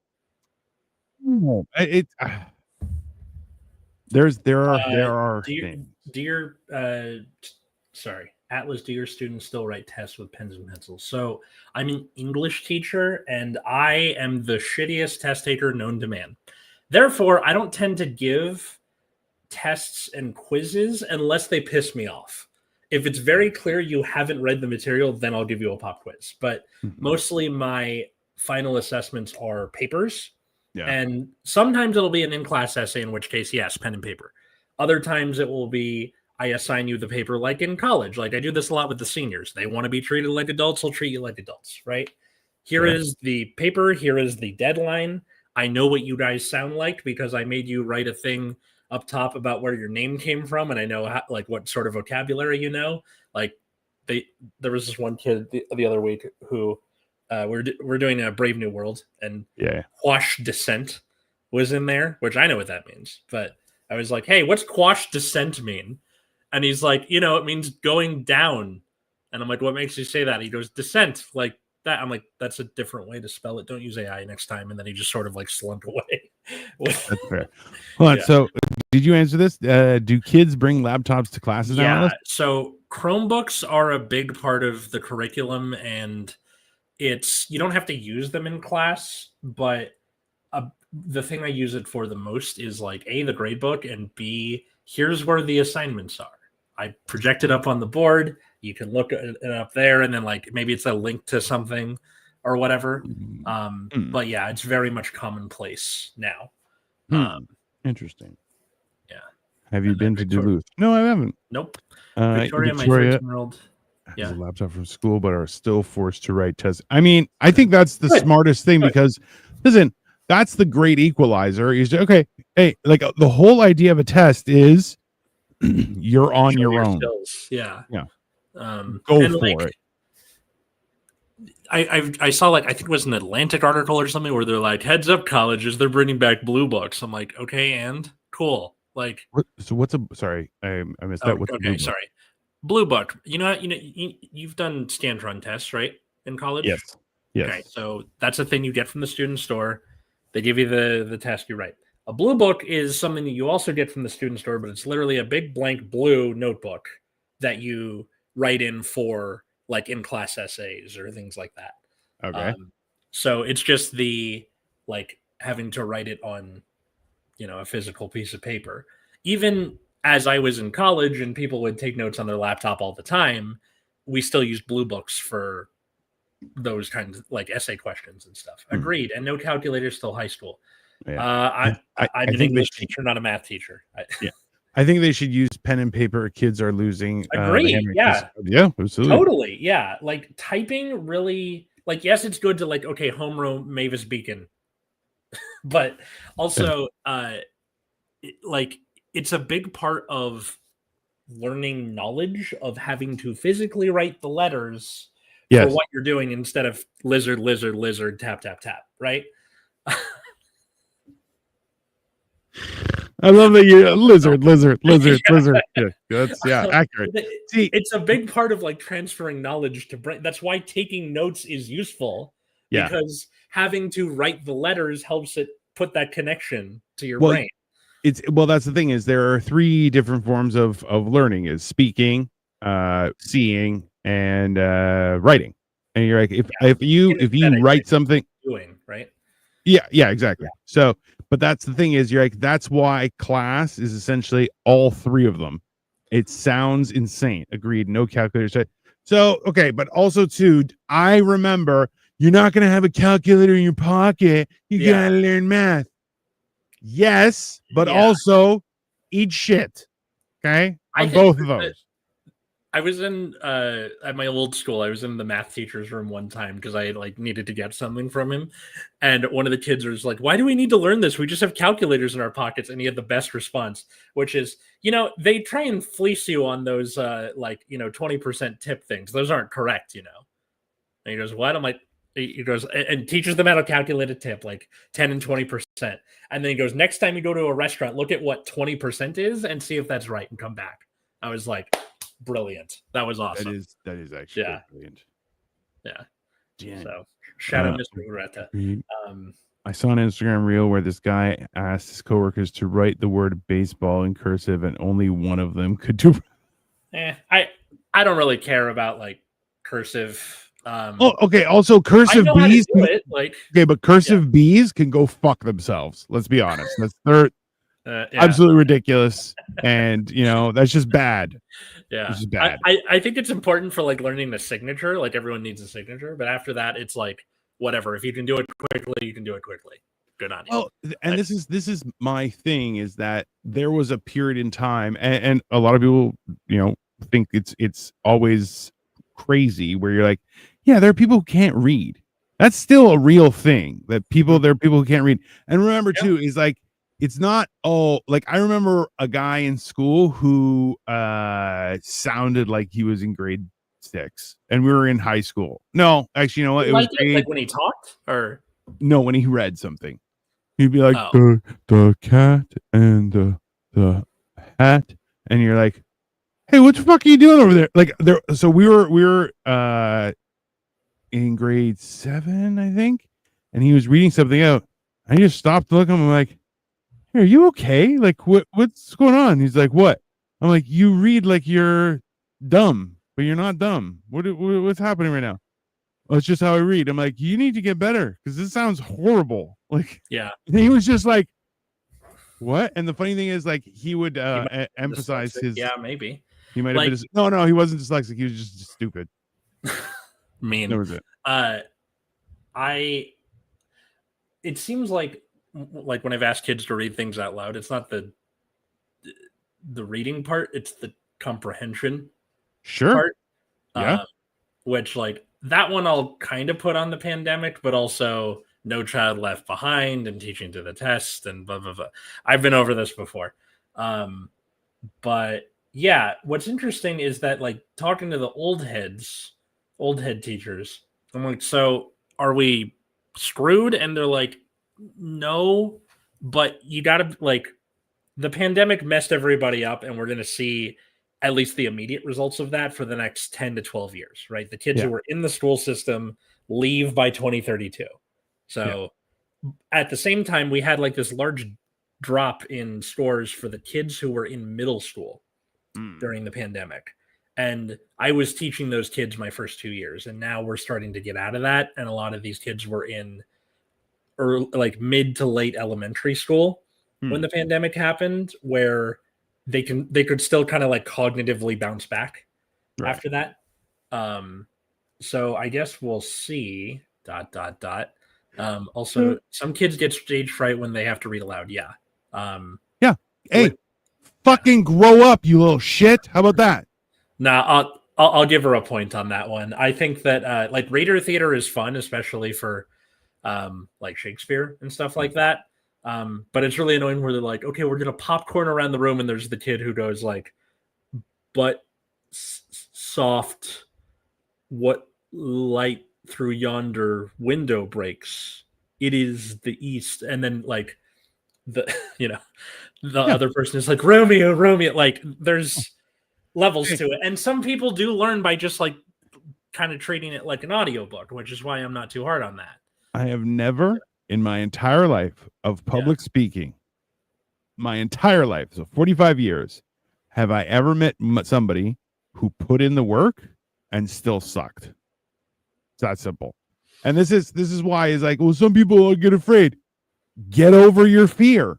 there are things. Atlas, do your students still write tests with pens and pencils? So I'm an English teacher, and I am the shittiest test taker known to man. Therefore, I don't tend to give tests and quizzes unless they piss me off. If it's very clear you haven't read the material, then I'll give you a pop quiz. But mostly my final assessments are papers. Yeah. And sometimes it'll be an in-class essay, in which case, yes, pen and paper. Other times it will be, I assign you the paper like in college. Like I do this a lot with the seniors. They want to be treated like adults. I'll treat you like adults, right? Here is the paper. Here is the deadline. I know what you guys sound like because I made you write a thing up top about where your name came from, and I know how, like what sort of vocabulary you know. Like there was this one kid the other week who we're doing a Brave New World, and quash descent was in there, which I know what that means. But I was like, hey, what's quash descent mean? And he's like, it means going down. And I'm like, what makes you say that? He goes, descent, like that. I'm like, that's a different way to spell it. Don't use AI next time. And then he just sort of like slunk away. That's fair. Hold on. So did you answer this? Do kids bring laptops to classes now? Yeah. So Chromebooks are a big part of the curriculum, and you don't have to use them in class, but the thing I use it for the most is like A, the grade book, and B, here's where the assignments are. I project it up on the board. You can look at it up there, and then like maybe it's a link to something or whatever. But yeah, it's very much commonplace now. Interesting. Yeah. Have you been to Duluth? No, I haven't. Nope. Victoria, my 13-year-old. as a laptop from school, but are still forced to write tests. I mean, I think that's the smartest thing because, listen, that's the great equalizer. Is okay. Hey, like the whole idea of a test is you're on your own. Skills. Yeah. Go for it. I saw I think it was an Atlantic article or something where they're like, heads up colleges, they're bringing back blue books. I'm like, okay, and cool. So what's sorry, I missed that. What's okay, sorry. Blue book. You've done Scantron tests, right? In college? Yes. Okay, so that's a thing you get from the student store. They give you the test you write. A blue book is something that you also get from the student store, but it's literally a big blank blue notebook that you write in for in-class essays or things like that. Okay. So it's just the having to write it on, a physical piece of paper. Even as I was in college and people would take notes on their laptop all the time, we still used blue books for those kinds of essay questions and stuff. Agreed. And no calculators till high school. Yeah. I'm an English teacher, not a math teacher. I think they should use pen and paper. Kids are losing. Agreed. Yeah, absolutely. Totally. Yeah. Typing really, yes, it's good to okay, home row Mavis Beacon. But also, it's a big part of learning knowledge of having to physically write the letters for what you're doing instead of lizard, lizard, lizard, tap, tap, tap, right? I love that you lizard, lizard, lizard, lizard. Yeah, that's accurate. See, it's a big part of transferring knowledge to brain. That's why taking notes is useful. Yeah. Because having to write the letters helps it put that connection to your brain. That's the thing is there are 3 different forms of learning: is speaking, seeing, and writing. And you're like, if you write something, doing right. Yeah, exactly. Yeah. So, but that's the thing is you're like, that's why class is essentially all 3 of them. It sounds insane. Agreed. No calculators. So, okay. But also too, I remember you're not going to have a calculator in your pocket. You got to learn math. Yes, but also eat shit. Okay. On both of those. I was in at my old school. I was in the math teacher's room one time because I needed to get something from him, and one of the kids was like, "Why do we need to learn this? We just have calculators in our pockets." And he had the best response, which is, they try and fleece you on those 20% tip things. Those aren't correct, And he goes, "What?" I'm like, he goes and teaches them how to calculate a tip 10 and 20%, and then he goes, "Next time you go to a restaurant, look at what 20% is and see if that's right, and come back." I was like, brilliant. That was awesome. That is actually brilliant. Yeah. So shout out Mr. Ureta. I saw an Instagram reel where this guy asked his coworkers to write the word baseball in cursive, and only one of them could do. I don't really care about cursive. Okay. Also, cursive bees. But cursive bees can go fuck themselves. Let's be honest. They're absolutely ridiculous, and that's just bad. Yeah, bad. I think it's important for learning the signature. Everyone needs a signature, but after that, it's whatever. If you can do it quickly, you can do it quickly. Good on you. Well, and this is my thing is that there was a period in time, and a lot of people, think it's always crazy where you're like, yeah, there are people who can't read. That's still a real thing. There are people who can't read. And remember too, is it's not I remember a guy in school who sounded like he was in grade 6 and we were in high school. No, actually, you know what? It was when he talked, or no, when he read something. He'd be like the cat and the hat, and you're like, hey, what the fuck are you doing over there? So we were in grade 7, I think, and he was reading something out. I just stopped looking. I'm like, hey, are you okay? What's going on? He's like, what? I'm like, you read like you're dumb, but you're not dumb. What's happening right now? Oh, it's just how I read. I'm like, you need to get better because this sounds horrible. Yeah. And he was just like, what? And the funny thing is, he would emphasize his. Yeah, maybe. He might have been. No, he wasn't dyslexic. He was just stupid. Mean. That was it. It seems like when I've asked kids to read things out loud, it's not the reading part, it's the comprehension part. Yeah. Which like that one I'll kind of put on the pandemic, but also No Child Left Behind and Teaching to the Test and blah blah blah. I've been over this before. But yeah, what's interesting is that like talking to the old head teachers, I'm like, so are we screwed? And they're like, no, but you gotta like the pandemic messed everybody up, and we're gonna see at least the immediate results of that for the next 10 to 12 years, right? The kids who were in the school system leave by 2032. So at the same time, we had like this large drop in scores for the kids who were in middle school during the pandemic. And I was teaching those kids my first 2 years, and now we're starting to get out of that. And a lot of these kids were in early, like mid to late elementary school when the pandemic happened, where they could still kind of like cognitively bounce back after that. So I guess we'll see. ... Also, some kids get stage fright when they have to read aloud. Yeah. Hey, fucking grow up, you little shit. How about that? Nah, I'll give her a point on that one. I think that like Raider Theater is fun, especially for like Shakespeare and stuff like that. But it's really annoying where they're like, okay, we're gonna popcorn around the room, and there's the kid who goes like, but soft, what light through yonder window breaks? It is the east. And then like the other person is like, Romeo, like there's levels to it. And some people do learn by just like kind of treating it like an audiobook, which is why I'm not too hard on that. I have never in my entire life of public speaking, my entire life, so 45 years, have I ever met somebody who put in the work and still sucked. It's that simple. And this is why it's like, well, some people get afraid. Get over your fear.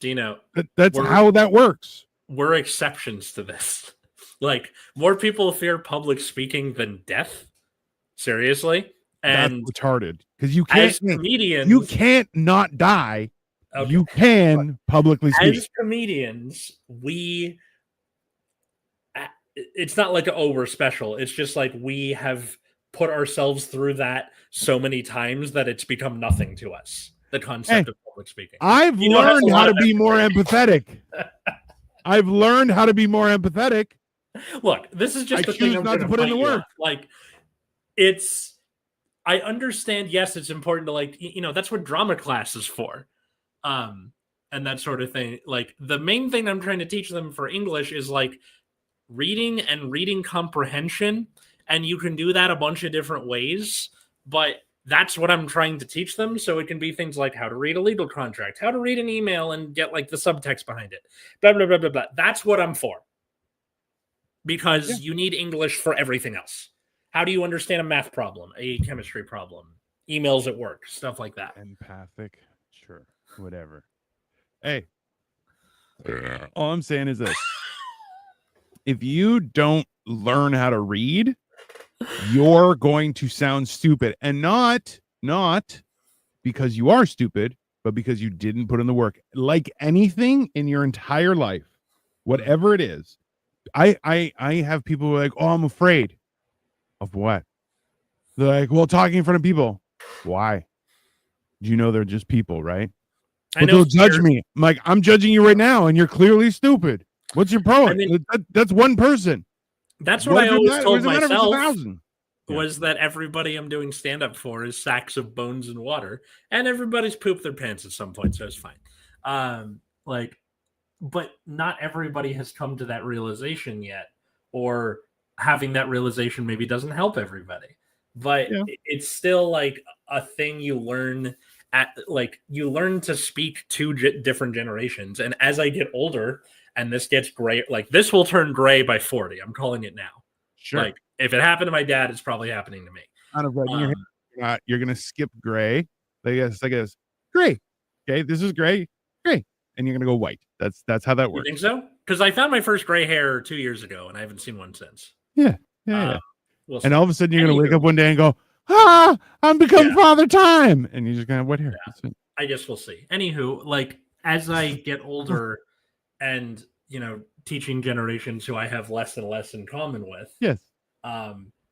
Dino, that's how that works. We're exceptions to this. Like, more people fear public speaking than death. Seriously. And that's retarded. Because you can't, comedians, you can't not die. Okay. You can publicly speak. As comedians, it's not like, oh, we're special. It's just like we have put ourselves through that so many times that it's become nothing to us. The concept of public speaking. I've learned how to be more empathetic. I've learned how to be more empathetic. Look, this is just the thing I'm not to put in the work. Like, I understand. Yes, it's important to like, that's what drama class is for, and that sort of thing. Like, the main thing I'm trying to teach them for English is like reading and reading comprehension, and you can do that a bunch of different ways. But that's what I'm trying to teach them. So it can be things like how to read a legal contract, how to read an email and get like the subtext behind it, blah, blah, blah, blah, blah. That's what I'm for. Because you need English for everything else. How do you understand a math problem, a chemistry problem, emails at work, stuff like that? Empathic, sure, whatever. Hey, all I'm saying is this. If you don't learn how to read, you're going to sound stupid, and not because you are stupid, but because you didn't put in the work. Like anything in your entire life, whatever it is, I have people who are like, oh, I'm afraid of what? They're like, well, talking in front of people. Why? Do you know they're just people, right? But they'll judge me. I'm like, I'm judging you right now, and you're clearly stupid. What's your problem? I mean, that's one person. That's what I always told myself, was that everybody I'm doing stand-up for is sacks of bones and water, and everybody's pooped their pants at some point, so it's fine. But not everybody has come to that realization yet, or having that realization maybe doesn't help everybody. But it's still like a thing you learn you learn to speak to different generations. And as I get older, and this gets gray, like this will turn gray by 40. I'm calling it now. Sure. Like if it happened to my dad, it's probably happening to me. Out of red, you're gonna skip gray. I guess gray. Okay, this is gray, and you're gonna go white. That's how that works. You think so? Because I found my first gray hair 2 years ago, and I haven't seen one since. Yeah. And all of a sudden, you're gonna wake up one day and go, I'm become father time, and you're just gonna have wet hair. Yeah. I guess we'll see. Anywho, like as I get older. And teaching generations who I have less and less in common with. Yes.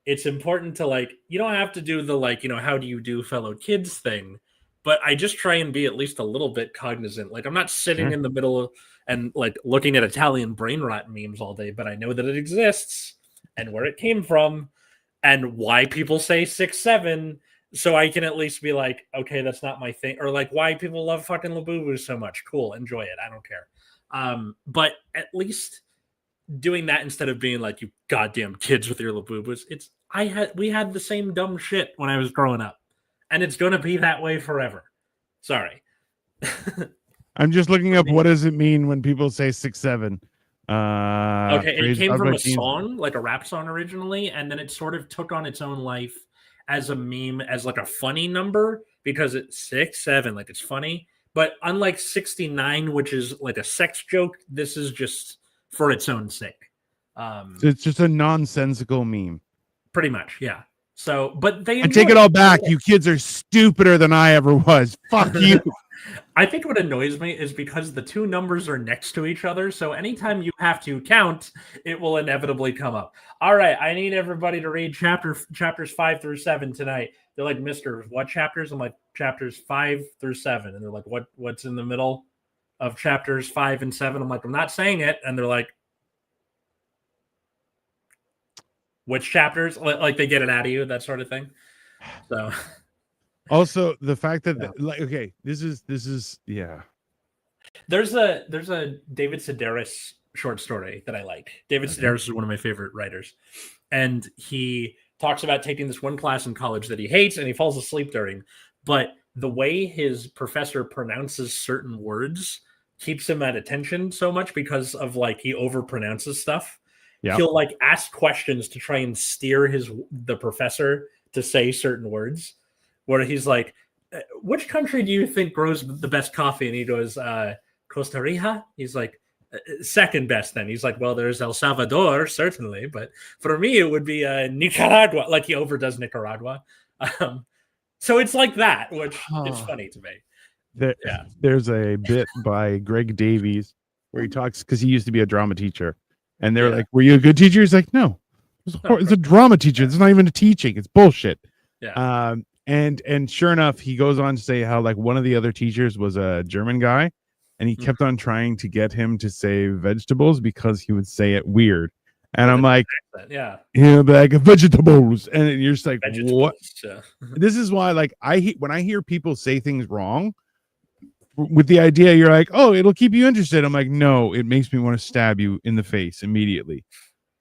It's important to like, you don't have to do the like, how do you do fellow kids thing, but I just try and be at least a little bit cognizant. Like I'm not sitting in the middle and like looking at Italian brain rot memes all day, but I know that it exists and where it came from and why people say 6'7", so I can at least be like, okay, that's not my thing, or like why people love fucking Labubu so much. Cool, enjoy it. I don't care. But at least doing that instead of being like, you goddamn kids with your Labubus, we had the same dumb shit when I was growing up, and it's gonna be that way forever. Sorry. I'm just looking up what does it mean when people say 6'7". Okay, it came from a song, like a rap song originally, and then it sort of took on its own life as a meme, as like a funny number, because it's 6'7", like it's funny. But unlike 69, which is like a sex joke, this is just for its own sake. It's just a nonsensical meme. Pretty much, yeah. So, but I take it all back. You kids are stupider than I ever was. Fuck you. I think what annoys me is because the two numbers are next to each other. So anytime you have to count, it will inevitably come up. All right, I need everybody to read chapters 5 through 7 tonight. They're like, Mister, what chapters? I'm like, chapters 5 through 7. And they're like, what's in the middle of chapters 5 and 7? I'm like, I'm not saying it. And they're like, which chapters? Like they get it out of you, that sort of thing. So also the fact that like, okay, this is yeah. There's a David Sedaris short story that I like. David Sedaris is one of my favorite writers, and he talks about taking this one class in college that he hates and he falls asleep during, but the way his professor pronounces certain words keeps him at attention so much because of like he overpronounces stuff. Yep. He'll like ask questions to try and steer the professor to say certain words, where he's like, which country do you think grows the best coffee? And he goes, Costa Rica. He's like, second best then. He's like, well, there's El Salvador, certainly, but for me, it would be Nicaragua. Like he overdoes Nicaragua. So it's like that, which is funny to me. There's a bit by Greg Davies where he talks, because he used to be a drama teacher. And they're like, were you a good teacher? He's like, no, it's a drama teacher. It's not even a teaching. It's bullshit. Yeah. And sure enough, he goes on to say how like one of the other teachers was a German guy, and he kept on trying to get him to say vegetables because he would say it weird. And I'm like, like vegetables. And you're just like, what? Yeah. This is why, like, when I hear people say things wrong with the idea, you're like, oh, it'll keep you interested. I'm like, no, it makes me want to stab you in the face immediately.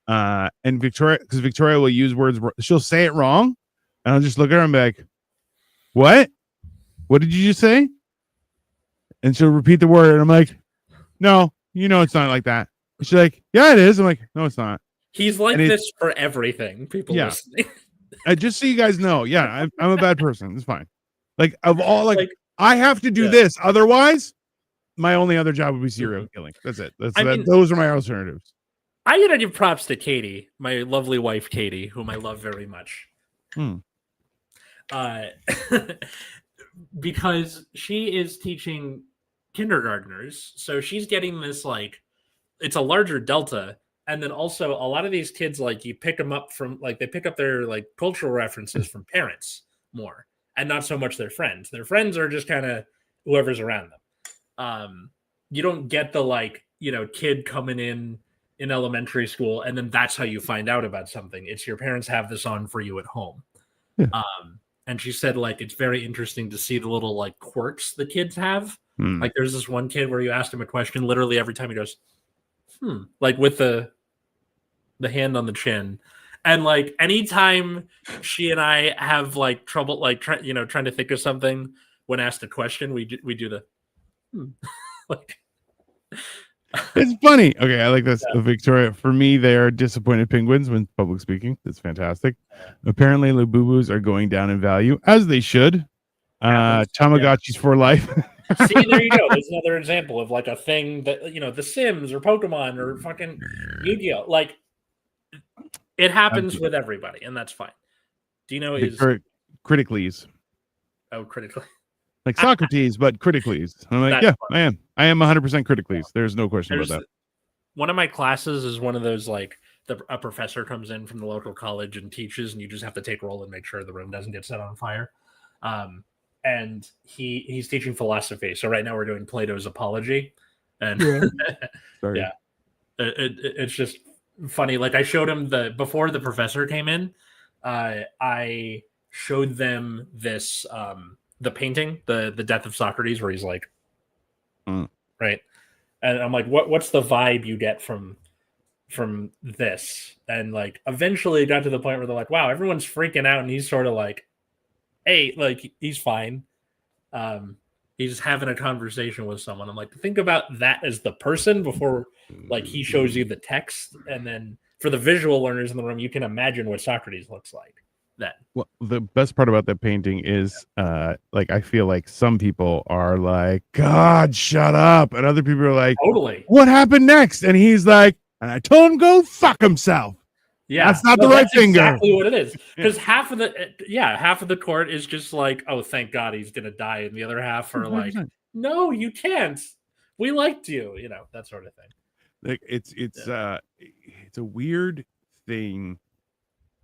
And Victoria will use words, she'll say it wrong, and I'll just look at her and be like, what did you just say? And she'll repeat the word, and I'm like, no, it's not like that. She's like, yeah, it is. I'm like, no, it's not. He's like this for everything. People listening. Just so you guys know, I'm a bad person. It's fine. Like, of all, like I have to do this. Otherwise, my only other job would be serial killing. That's it. Those are my alternatives. I gotta give props to Katie, my lovely wife, Katie, whom I love very much. Because she is teaching kindergartners. So she's getting this, like, it's a larger delta. And then also a lot of these kids, like, you pick them up from, like, they pick up their, like, cultural references from parents more. And not so much their friends. Their friends are just kind of whoever's around them. You don't get the, like, kid coming in elementary school, and then that's how you find out about something. It's your parents have this on for you at home. Yeah. And she said, like, it's very interesting to see the little, like, quirks the kids have. Like, there's this one kid where you asked him a question, literally every time he goes, like with the hand on the chin. And like anytime she and I have like trouble, like trying to think of something when asked a question, we do the like. It's funny. Okay, I like this. Yeah. Victoria, for me, they are disappointed penguins when public speaking. That's fantastic. Apparently, Labubus are going down in value, as they should. Tamagotchis for life. See, there you go. There's another example of like a thing that The Sims or Pokemon or fucking Yu-Gi-Oh. Like. It happens with everybody, and that's fine. Do you know is Criticles? Oh, critically. Like Socrates, but Criticles. I'm like, I am 100% Criticles. There's no question about that. One of my classes is one of those, like, a professor comes in from the local college and teaches, and you just have to take roll and make sure the room doesn't get set on fire. And he's teaching philosophy. So right now we're doing Plato's Apology, and yeah, it's just funny. Like I showed him before the professor came in, I showed them this the painting, the Death of Socrates, where he's like, right, and I'm like, what's the vibe you get from this? And like eventually it got to the point where they're like, wow, everyone's freaking out, and he's sort of like, hey, like he's fine. He's having a conversation with someone. I'm like, think about that as the person before like he shows you the text, and then for the visual learners in the room, you can imagine what Socrates looks like then. Well, the best part about that painting is like I feel like some people are like, God, shut up, and other people are like, totally, what happened next? And he's like, and I told him go fuck himself. Yeah, that's not the right finger. Exactly what it is. Because half of the court is just like, oh, thank God he's gonna die, and the other half are 100%. Like, no, you can't. We liked you, that sort of thing. Like it's a weird thing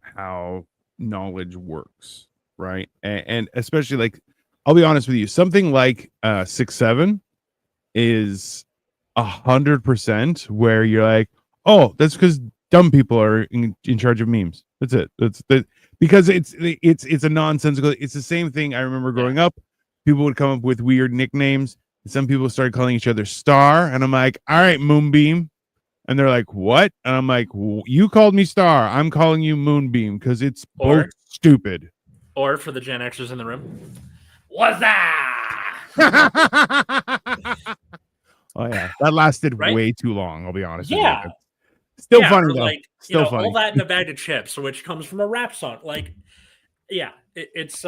how knowledge works, right? And especially like, I'll be honest with you, something like 6-7 is 100% where you're like, oh, that's because dumb people are in charge of memes. That's it. Because it's a nonsensical. It's the same thing. I remember growing up, people would come up with weird nicknames. Some people started calling each other Star, and I'm like, all right, Moonbeam. And they're like, what? And I'm like, you called me Star. I'm calling you Moonbeam because it's both stupid. Or for the Gen Xers in the room, what's that? Oh yeah, that lasted way too long. I'll be honest. Yeah. With you. Still funny though. Like, Still funny. All that in a bag of chips, which comes from a rap song. Like, yeah, it's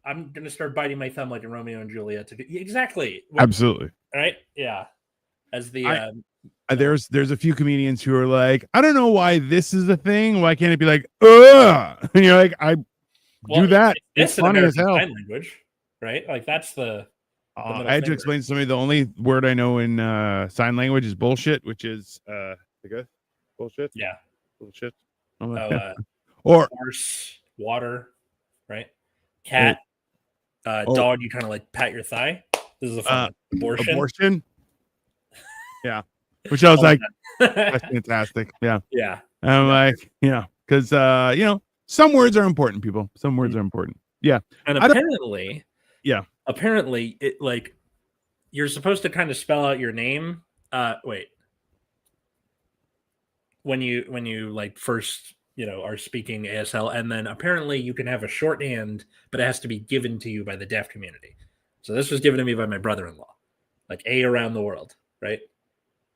I'm gonna start biting my thumb like in Romeo and Juliet. Exactly. Absolutely. Right. Yeah. As the there's a few comedians who are like, I don't know why this is a thing. Why can't it be like, ugh? And you're like, do that. It's funny as hell. Sign language, right? Like that's the I had to explain to somebody the only word I know in sign language is bullshit, which is bullshit. Yeah. Bullshit. Or horse, water, right? Cat, dog, you kind of like pat your thigh. This is a fun abortion. Yeah. Which I was like, that's fantastic. Yeah. Yeah. I'm like, because some words are important, people. Some words are important. Yeah. And apparently, it like you're supposed to kind of spell out your name. When you like first are speaking ASL, and then apparently you can have a shorthand, but it has to be given to you by the deaf community. So this was given to me by my brother-in-law, like A around the world, right?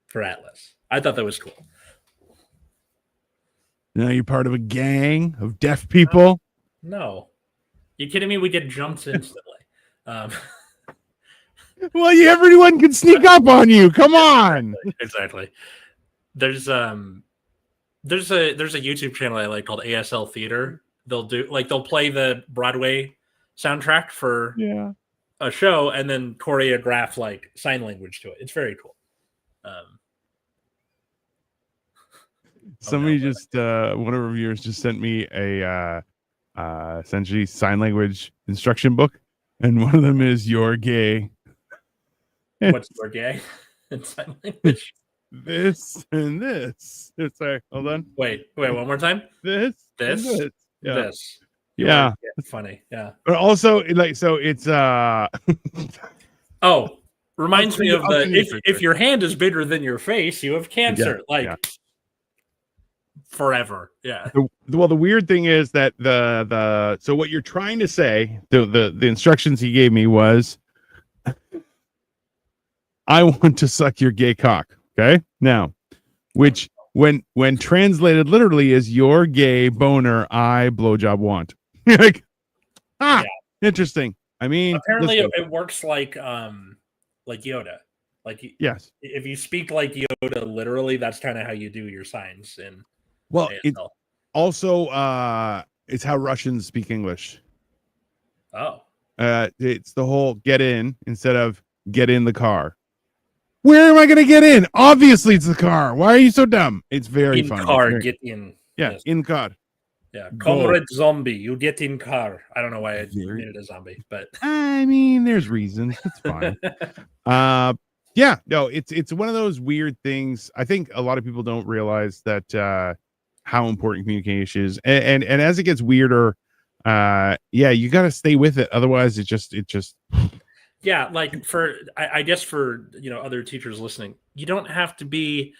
For Atlas. I thought that was cool. Now you're part of a gang of deaf people? No. You kidding me? We get jumped instantly. Well, everyone can sneak up on you. Come on. Exactly. There's a YouTube channel I like called ASL Theater. They'll play the Broadway soundtrack for a show and then choreograph like sign language to it. It's very cool. Somebody one of our viewers just sent me a essentially sign language instruction book, and one of them is "You're gay." What's "you're gay" in sign language? This and this. Sorry, hold on. Wait, one more time. This. Yeah. This. Yeah. Funny. Yeah. But also, like, so it's Oh, reminds me of if your hand is bigger than your face, you have cancer. Forever. Yeah. Well, the weird thing is that so what you're trying to say, the instructions he gave me was, I want to suck your gay cock. Okay. Now, which when translated literally is your gay boner I blowjob want. Like, interesting. I mean, apparently it works like Yoda. Like, yes, if you speak like Yoda, literally, that's kind of how you do your signs. And it's also it's how Russians speak English. Oh, it's the whole get in instead of get in the car. Where am I going to get in? Obviously, it's the car. Why are you so dumb? It's very in funny. car, very, get in. yeah, Yes. in car. Yeah, Comrade Zombie, you get in car. I don't know why I Very- made it a zombie, but I mean, there's reasons. It's fine. Yeah, no, it's one of those weird things. I think a lot of people don't realize that how important communication is, and as it gets weirder, yeah, you got to stay with it. Otherwise, it just yeah, like I guess for other teachers listening, you don't have to be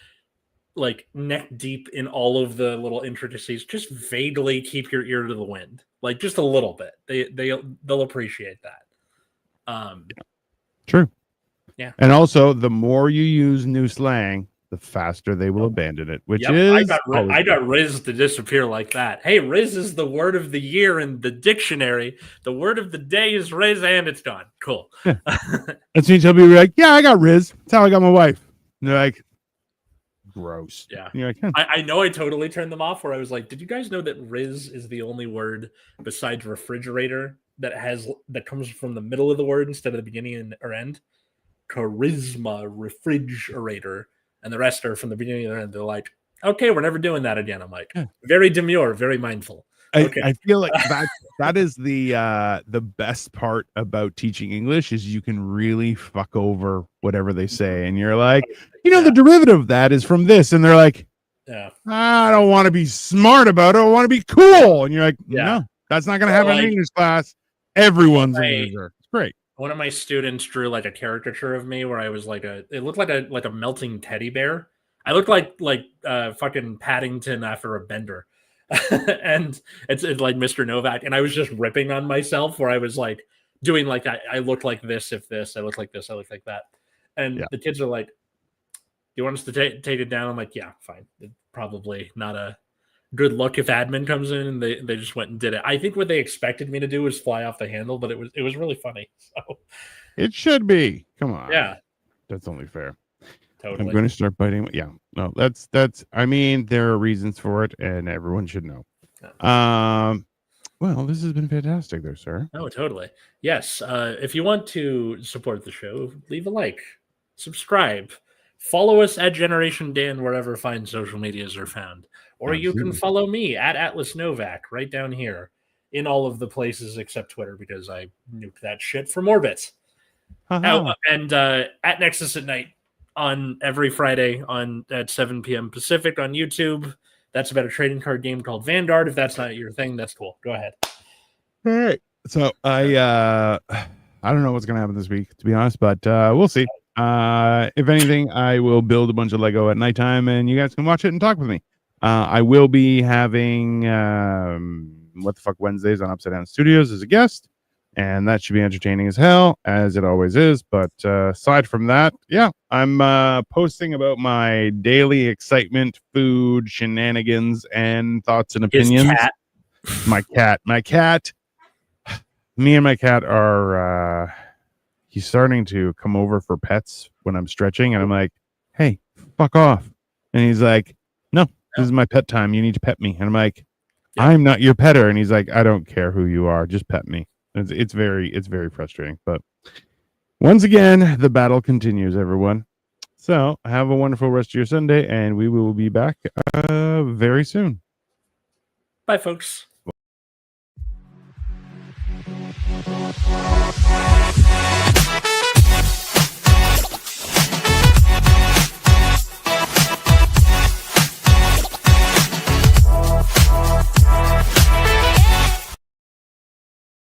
like neck deep in all of the little intricacies. Just vaguely keep your ear to the wind, like just a little bit. They'll appreciate that. True. Yeah. And also, the more you use new slang, the faster they will abandon it, which is I got Riz to disappear like that. Hey, Riz is the word of the year in the dictionary. The word of the day is Riz, and it's gone. Cool. Yeah. That means he'll be like, yeah, I got Riz. That's how I got my wife. And they're like, gross. Yeah. You're like, I know I totally turned them off where I was like, did you guys know that Riz is the only word besides refrigerator that comes from the middle of the word instead of the beginning or end? Charisma refrigerator, and the rest are from the beginning and the end. They're like, okay, we're never doing that again. I'm like, very demure, very mindful. Okay. I feel like that is the best part about teaching English is you can really fuck over whatever they say, and you're like, the derivative of that is from this, and they're like, yeah, I don't want to be smart about it. I want to be cool, and you're like, no, that's not going to happen in English class. Everyone's a loser. It's great. One of my students drew like a caricature of me where I was like it looked like a melting teddy bear. I looked like fucking Paddington after a bender. And it's like Mr. Novak, and I was just ripping on myself where I was like doing like I look like this if this, I look like this, I look like that. And the kids are like, do you want us to take it down? I'm like, yeah, fine. It's probably not a good look if admin comes in and they just went and did it. I think what they expected me to do was fly off the handle, but it was really funny. So it should be. Come on. Yeah. That's only fair. Totally. I'm going to start biting. Yeah. No, that's I mean, there are reasons for it and everyone should know. Well, this has been fantastic there, sir. Oh, totally. Yes. If you want to support the show, leave a like, subscribe, follow us at Generation Dan wherever fine social medias are found. Or you can follow me at Atlas Novak right down here in all of the places except Twitter because I nuked that shit for Morbit. And at Nexus at Night on every Friday at 7 p.m. Pacific on YouTube. That's about a trading card game called Vanguard. If that's not your thing, that's cool. Go ahead. All right. So I don't know what's going to happen this week, to be honest, but we'll see. If anything, I will build a bunch of Lego at nighttime and you guys can watch it and talk with me. I will be having What the Fuck Wednesdays on Upside Down Studios as a guest, and that should be entertaining as hell, as it always is. But aside from that, yeah, I'm posting about my daily excitement, food, shenanigans, and thoughts and opinions. My cat. Me and my cat are he's starting to come over for pets when I'm stretching, and I'm like, hey, fuck off. And he's like, no, this is my pet time. You need to pet me. And I'm like, I'm not your petter. And he's like, I don't care who you are. Just pet me. It's very frustrating. But once again, the battle continues, everyone. So have a wonderful rest of your Sunday, and we will be back very soon. Bye, folks.